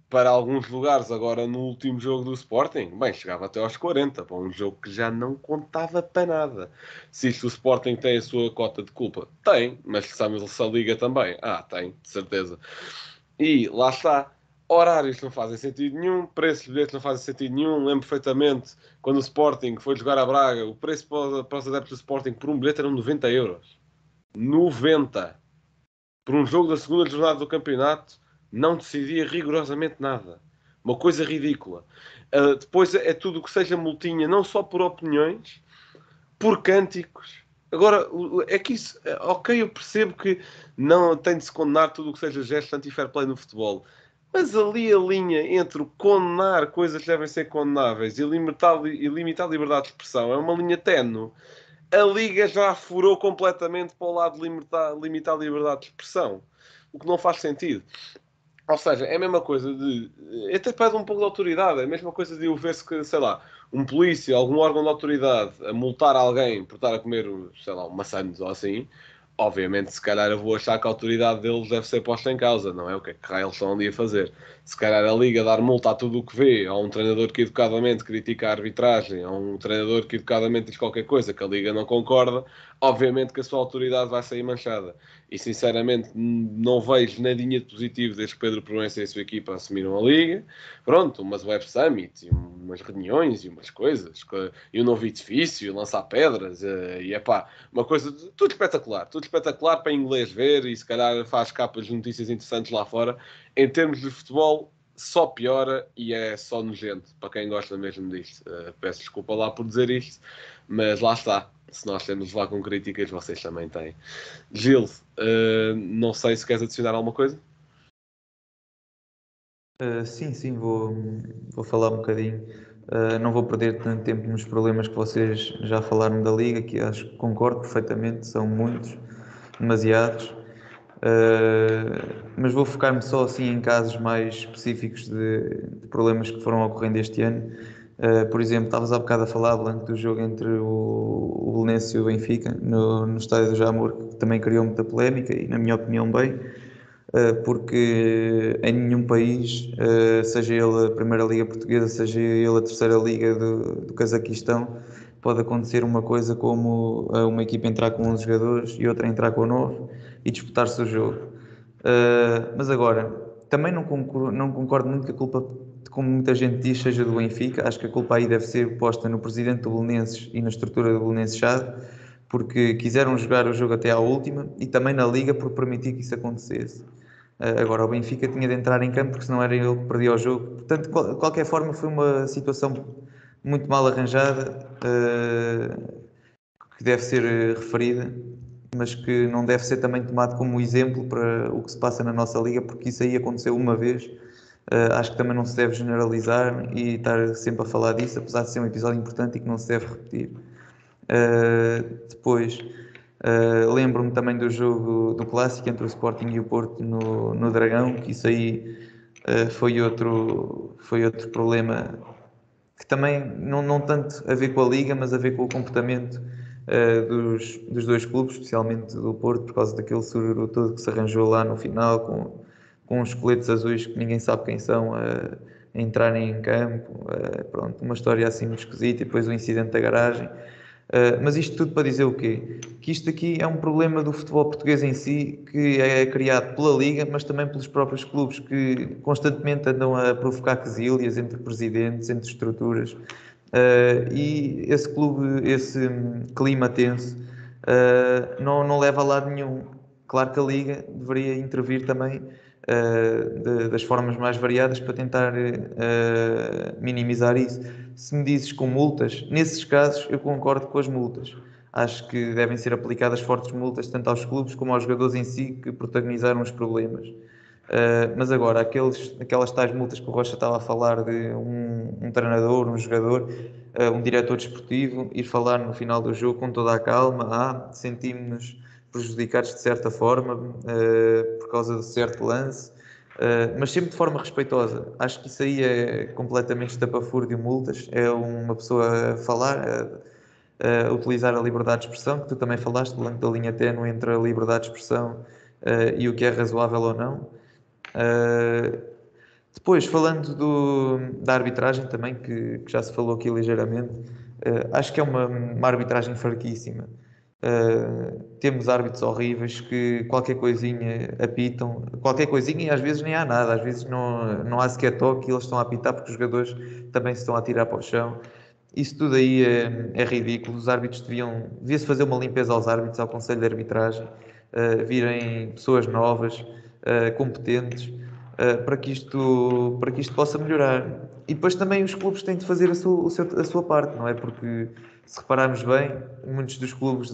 para alguns lugares agora no último jogo do Sporting. Bem, chegava até aos 40, para um jogo que já não contava para nada. Se isto o Sporting tem a sua cota de culpa, tem, mas sabemos se a Liga também. Tem, de certeza. E lá está. Horários não fazem sentido nenhum, preços de bilhetes não fazem sentido nenhum. Lembro perfeitamente quando o Sporting foi jogar a Braga, o preço para os adeptos do Sporting por um bilhete eram 90 euros. 90! Por um jogo da segunda jornada do campeonato, não decidia rigorosamente nada. Uma coisa ridícula. Depois é tudo o que seja multinha, não só por opiniões, por cânticos. Agora, é que isso... Ok, eu percebo que não tem de se condenar tudo o que seja gesto anti-fair play no futebol. Mas ali a linha entre o condenar coisas que devem ser condenáveis e limitar a liberdade de expressão é uma linha ténue. A Liga já furou completamente para o lado de limitar a liberdade de expressão. O que não faz sentido. Ou seja, é a mesma coisa de... Até pede um pouco de autoridade. É a mesma coisa de eu ver-se que, sei lá, um polícia, algum órgão de autoridade a multar alguém por estar a comer, sei lá, maçãs ou assim. Obviamente, se calhar eu vou achar que a autoridade deles deve ser posta em causa, não é? O que é que eles estão ali a fazer? Se calhar a Liga dar multa a tudo o que vê, a um treinador que educadamente critica a arbitragem, a um treinador que educadamente diz qualquer coisa que a Liga não concorda, obviamente que a sua autoridade vai sair manchada. E sinceramente não vejo nadinha de positivo desde que Pedro Proença e a sua equipa assumiram a Liga. Pronto, umas web summits, e umas reuniões e umas coisas, e um novo edifício, lançar pedras, e é pá, uma coisa, tudo espetacular para inglês ver e se calhar faz capas de notícias interessantes lá fora. Em termos de futebol, só piora e é só nojento para quem gosta mesmo disto. Peço desculpa lá por dizer isto, mas lá está. Se nós temos de levar com críticas, vocês também têm. Gil, não sei se queres adicionar alguma coisa. Sim, vou falar um bocadinho. Não vou perder tanto tempo nos problemas que vocês já falaram da Liga, que acho que concordo perfeitamente, são muitos, demasiados. Mas vou focar-me só assim em casos mais específicos de problemas que foram ocorrendo este ano. Por exemplo, estavas há bocado a falar, Blanco, do jogo entre o Belenenses e o Benfica no estádio do Jamor, que também criou muita polémica e, na minha opinião, bem, porque em nenhum país, seja ele a Primeira Liga Portuguesa, seja ele a Terceira Liga do Cazaquistão, pode acontecer uma coisa como uma equipa entrar com 11 jogadores e outra entrar com 9 e disputar-se o jogo. Mas agora, também não concordo muito que a culpa como muita gente diz, seja do Benfica. Acho que a culpa aí deve ser posta no presidente do Belenenses e na estrutura do Belenenses Chade, porque quiseram jogar o jogo até à última, e também na Liga por permitir que isso acontecesse. Agora, o Benfica tinha de entrar em campo, porque senão era ele que perdia o jogo. Portanto, de qualquer forma, foi uma situação muito mal arranjada, que deve ser referida, mas que não deve ser também tomado como exemplo para o que se passa na nossa Liga, porque isso aí aconteceu uma vez. Acho que também não se deve generalizar e estar sempre a falar disso, apesar de ser um episódio importante e que não se deve repetir. Depois, lembro-me também do jogo do Clássico entre o Sporting e o Porto no Dragão, que isso aí foi outro problema que também não tanto a ver com a Liga, mas a ver com o comportamento dos dois clubes, especialmente do Porto, por causa daquele sururu todo que se arranjou lá no final, com os coletes azuis que ninguém sabe quem são, a entrarem em campo. Pronto, uma história assim muito esquisita, e depois o incidente da garagem. Mas isto tudo para dizer o quê? Que isto aqui é um problema do futebol português em si, que é criado pela Liga, mas também pelos próprios clubes, que constantemente andam a provocar quesílias entre presidentes, entre estruturas. E esse clube, esse clima tenso, não leva a lado nenhum. Claro que a Liga deveria intervir também das formas mais variadas para tentar minimizar isso. Se me dizes com multas, nesses casos eu concordo com as multas. Acho que devem ser aplicadas fortes multas tanto aos clubes como aos jogadores em si que protagonizaram os problemas. Mas agora, aquelas tais multas que o Rocha estava a falar, de um treinador, um jogador, um diretor desportivo, ir falar no final do jogo com toda a calma: sentimos-nos prejudicados de certa forma por causa de certo lance, mas sempre de forma respeitosa. Acho que isso aí é completamente estapafúrdio de multas. É uma pessoa a falar, a utilizar a liberdade de expressão, que tu também falaste, falando da linha tênue entre a liberdade de expressão e o que é razoável ou não. Depois, falando da arbitragem também, que já se falou aqui ligeiramente, acho que é uma arbitragem fraquíssima. Temos árbitros horríveis que qualquer coisinha apitam, qualquer coisinha, e às vezes nem há nada, às vezes não há sequer toque e eles estão a apitar porque os jogadores também se estão a tirar para o chão. Isso tudo aí é ridículo. Os árbitros devia-se fazer uma limpeza aos árbitros, ao Conselho de Arbitragem, virem pessoas novas, competentes, para que isto possa melhorar. E depois também os clubes têm de fazer a sua parte, não é? Porque, se repararmos bem, muitos dos clubes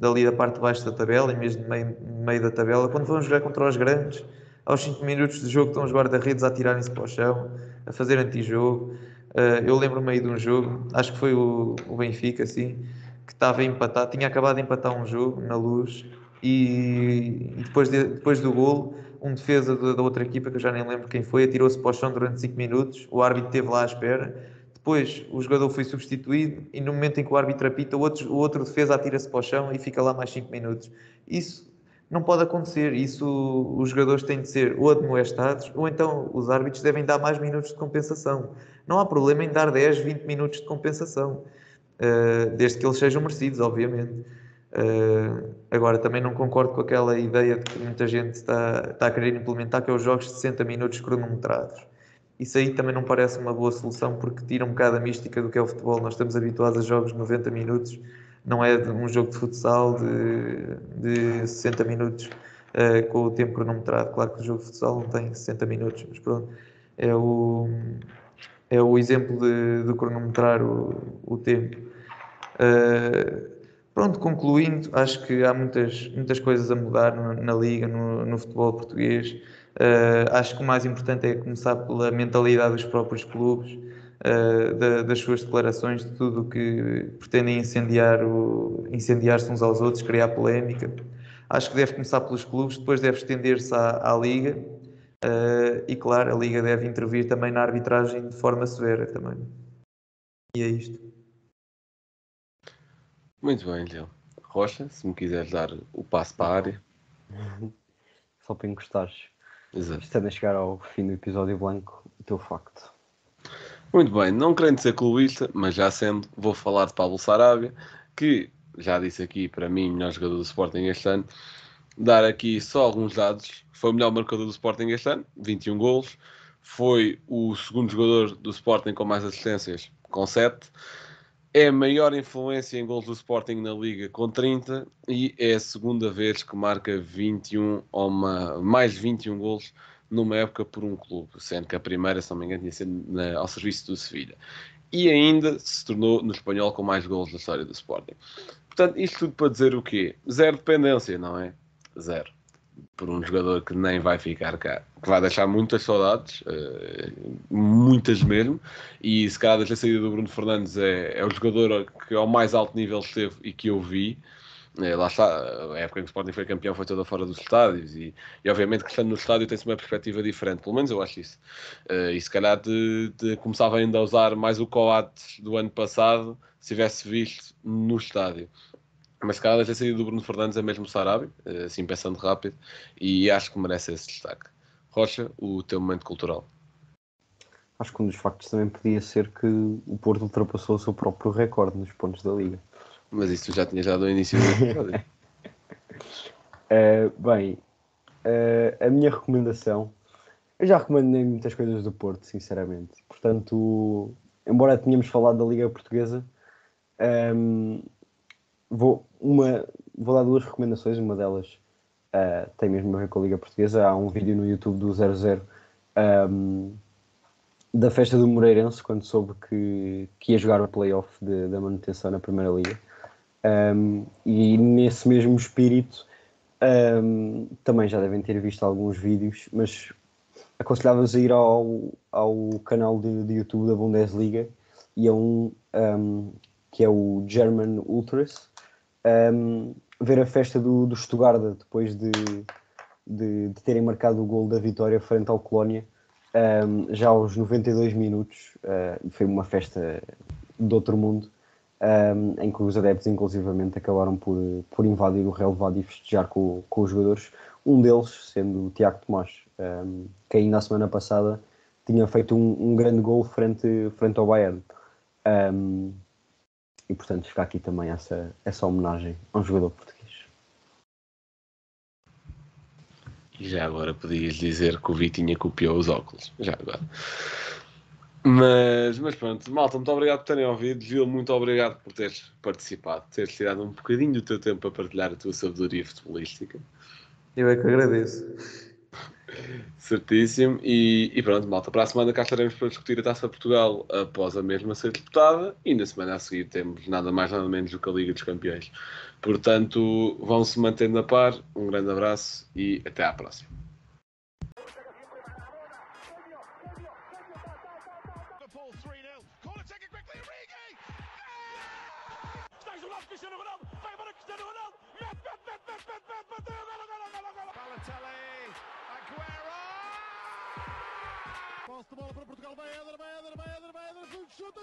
dali da parte de baixo da tabela, e mesmo no meio da tabela, quando vão jogar contra os grandes, aos 5 minutos de jogo estão os guarda-redes a atirarem-se para o chão, a fazer antijogo. Eu lembro-me aí de um jogo, acho que foi o Benfica, assim, que estava empatado, tinha acabado de empatar um jogo na Luz, e depois do golo, um defesa da outra equipa, que eu já nem lembro quem foi, atirou-se para o chão durante 5 minutos, o árbitro esteve lá à espera. Depois o jogador foi substituído, e no momento em que o árbitro apita, o outro defesa atira-se para o chão e fica lá mais 5 minutos. Isso não pode acontecer. Isso, os jogadores têm de ser ou admoestados, ou então os árbitros devem dar mais minutos de compensação. Não há problema em dar 10, 20 minutos de compensação, desde que eles sejam merecidos, obviamente. Agora, também não concordo com aquela ideia de que muita gente está a querer implementar, que é os jogos de 60 minutos cronometrados. Isso aí também não parece uma boa solução, porque tira um bocado a mística do que é o futebol. Nós estamos habituados a jogos de 90 minutos, não é um jogo de futsal de 60 minutos com o tempo cronometrado. Claro que o jogo de futsal não tem 60 minutos, mas pronto, é o exemplo de cronometrar o tempo. Pronto, concluindo, acho que há muitas coisas a mudar na Liga, no futebol português. Acho que o mais importante é começar pela mentalidade dos próprios clubes, das suas declarações, de tudo o que pretendem incendiar-se uns aos outros, criar polémica. Acho que deve começar pelos clubes, depois deve estender-se à Liga, e claro, a Liga deve intervir também na arbitragem de forma severa também. E é isto. Muito bem, Leão. Rocha, se me quiseres dar o passo para a área. Só para encostares. Exato. Estando a chegar ao fim do episódio blanco, o teu facto. Muito bem, não querendo ser clubista, mas já sendo, vou falar de Pablo Sarabia, que já disse aqui, para mim, melhor jogador do Sporting este ano. Dar aqui só alguns dados. Foi o melhor marcador do Sporting este ano, 21 golos. foi o segundo jogador do Sporting com mais assistências, com 7. É a maior influência em gols do Sporting na Liga, com 30. E é a segunda vez que marca 21 ou mais 21 gols numa época por um clube, sendo que a primeira, se não me engano, tinha sido ao serviço do Sevilha. E ainda se tornou no espanhol com mais gols na história do Sporting. Portanto, isto tudo para dizer o quê? Zero dependência, não é? Zero. Por um jogador que nem vai ficar cá, que vai deixar muitas saudades, muitas mesmo, e se calhar desde a saída do Bruno Fernandes é o jogador que ao mais alto nível esteve e que eu vi. Lá está, a época em que o Sporting foi campeão foi toda fora dos estádios e obviamente que estando no estádio tem-se uma perspectiva diferente, pelo menos eu acho isso. E se calhar começava ainda a usar mais o Coates do ano passado se tivesse visto no estádio. Mas se calhar desde a saída do Bruno Fernandes é mesmo o Sarabia, assim pensando rápido, e acho que merece esse destaque. Rocha, o teu momento cultural. Acho que um dos factos também podia ser que o Porto ultrapassou o seu próprio recorde nos pontos da Liga. Mas isso tu já tinhas dado ao início do episódio. Bem, a minha recomendação... Eu já recomendei muitas coisas do Porto, sinceramente. Portanto, embora tenhamos falado da Liga Portuguesa, vou dar 2 recomendações. Uma delas tem mesmo a ver com a Liga Portuguesa. Há um vídeo no YouTube do 00 da festa do Moreirense, quando soube que ia jogar o play-off da manutenção na Primeira Liga. E nesse mesmo espírito, também já devem ter visto alguns vídeos, mas aconselhava-vos a ir ao canal de YouTube da Bundesliga, e que é o German Ultras, ver a festa do Stuttgart depois de terem marcado o gol da vitória frente ao Colónia, já aos 92 minutos. Foi uma festa de outro mundo, em que os adeptos inclusivamente acabaram por invadir o relevado e festejar com os jogadores, um deles sendo o Tiago Tomás, que ainda a semana passada tinha feito um grande gol frente ao Bayern. E portanto fica aqui também essa homenagem a um jogador português. E já agora podias dizer que o Vitinha copiou os óculos. Já agora. Mas pronto, malta, muito obrigado por terem ouvido. Gil, muito obrigado por teres participado, teres tirado um bocadinho do teu tempo para partilhar a tua sabedoria futebolística. Eu é que agradeço. Certíssimo. E pronto, malta, para a semana cá estaremos para discutir a Taça de Portugal após a mesma ser disputada, e na semana a seguir temos nada mais nada menos do que a Liga dos Campeões. Portanto, vão-se mantendo a par. Um grande abraço e até à próxima. Liverpool 3-0. Corner taken quickly, Origi! Está isolado Cristiano Ronaldo, vai embora Cristiano Ronaldo, mete, bateu, golo. Balotelli, Aguero! Posse de bola para Portugal, vai Éder, chuta!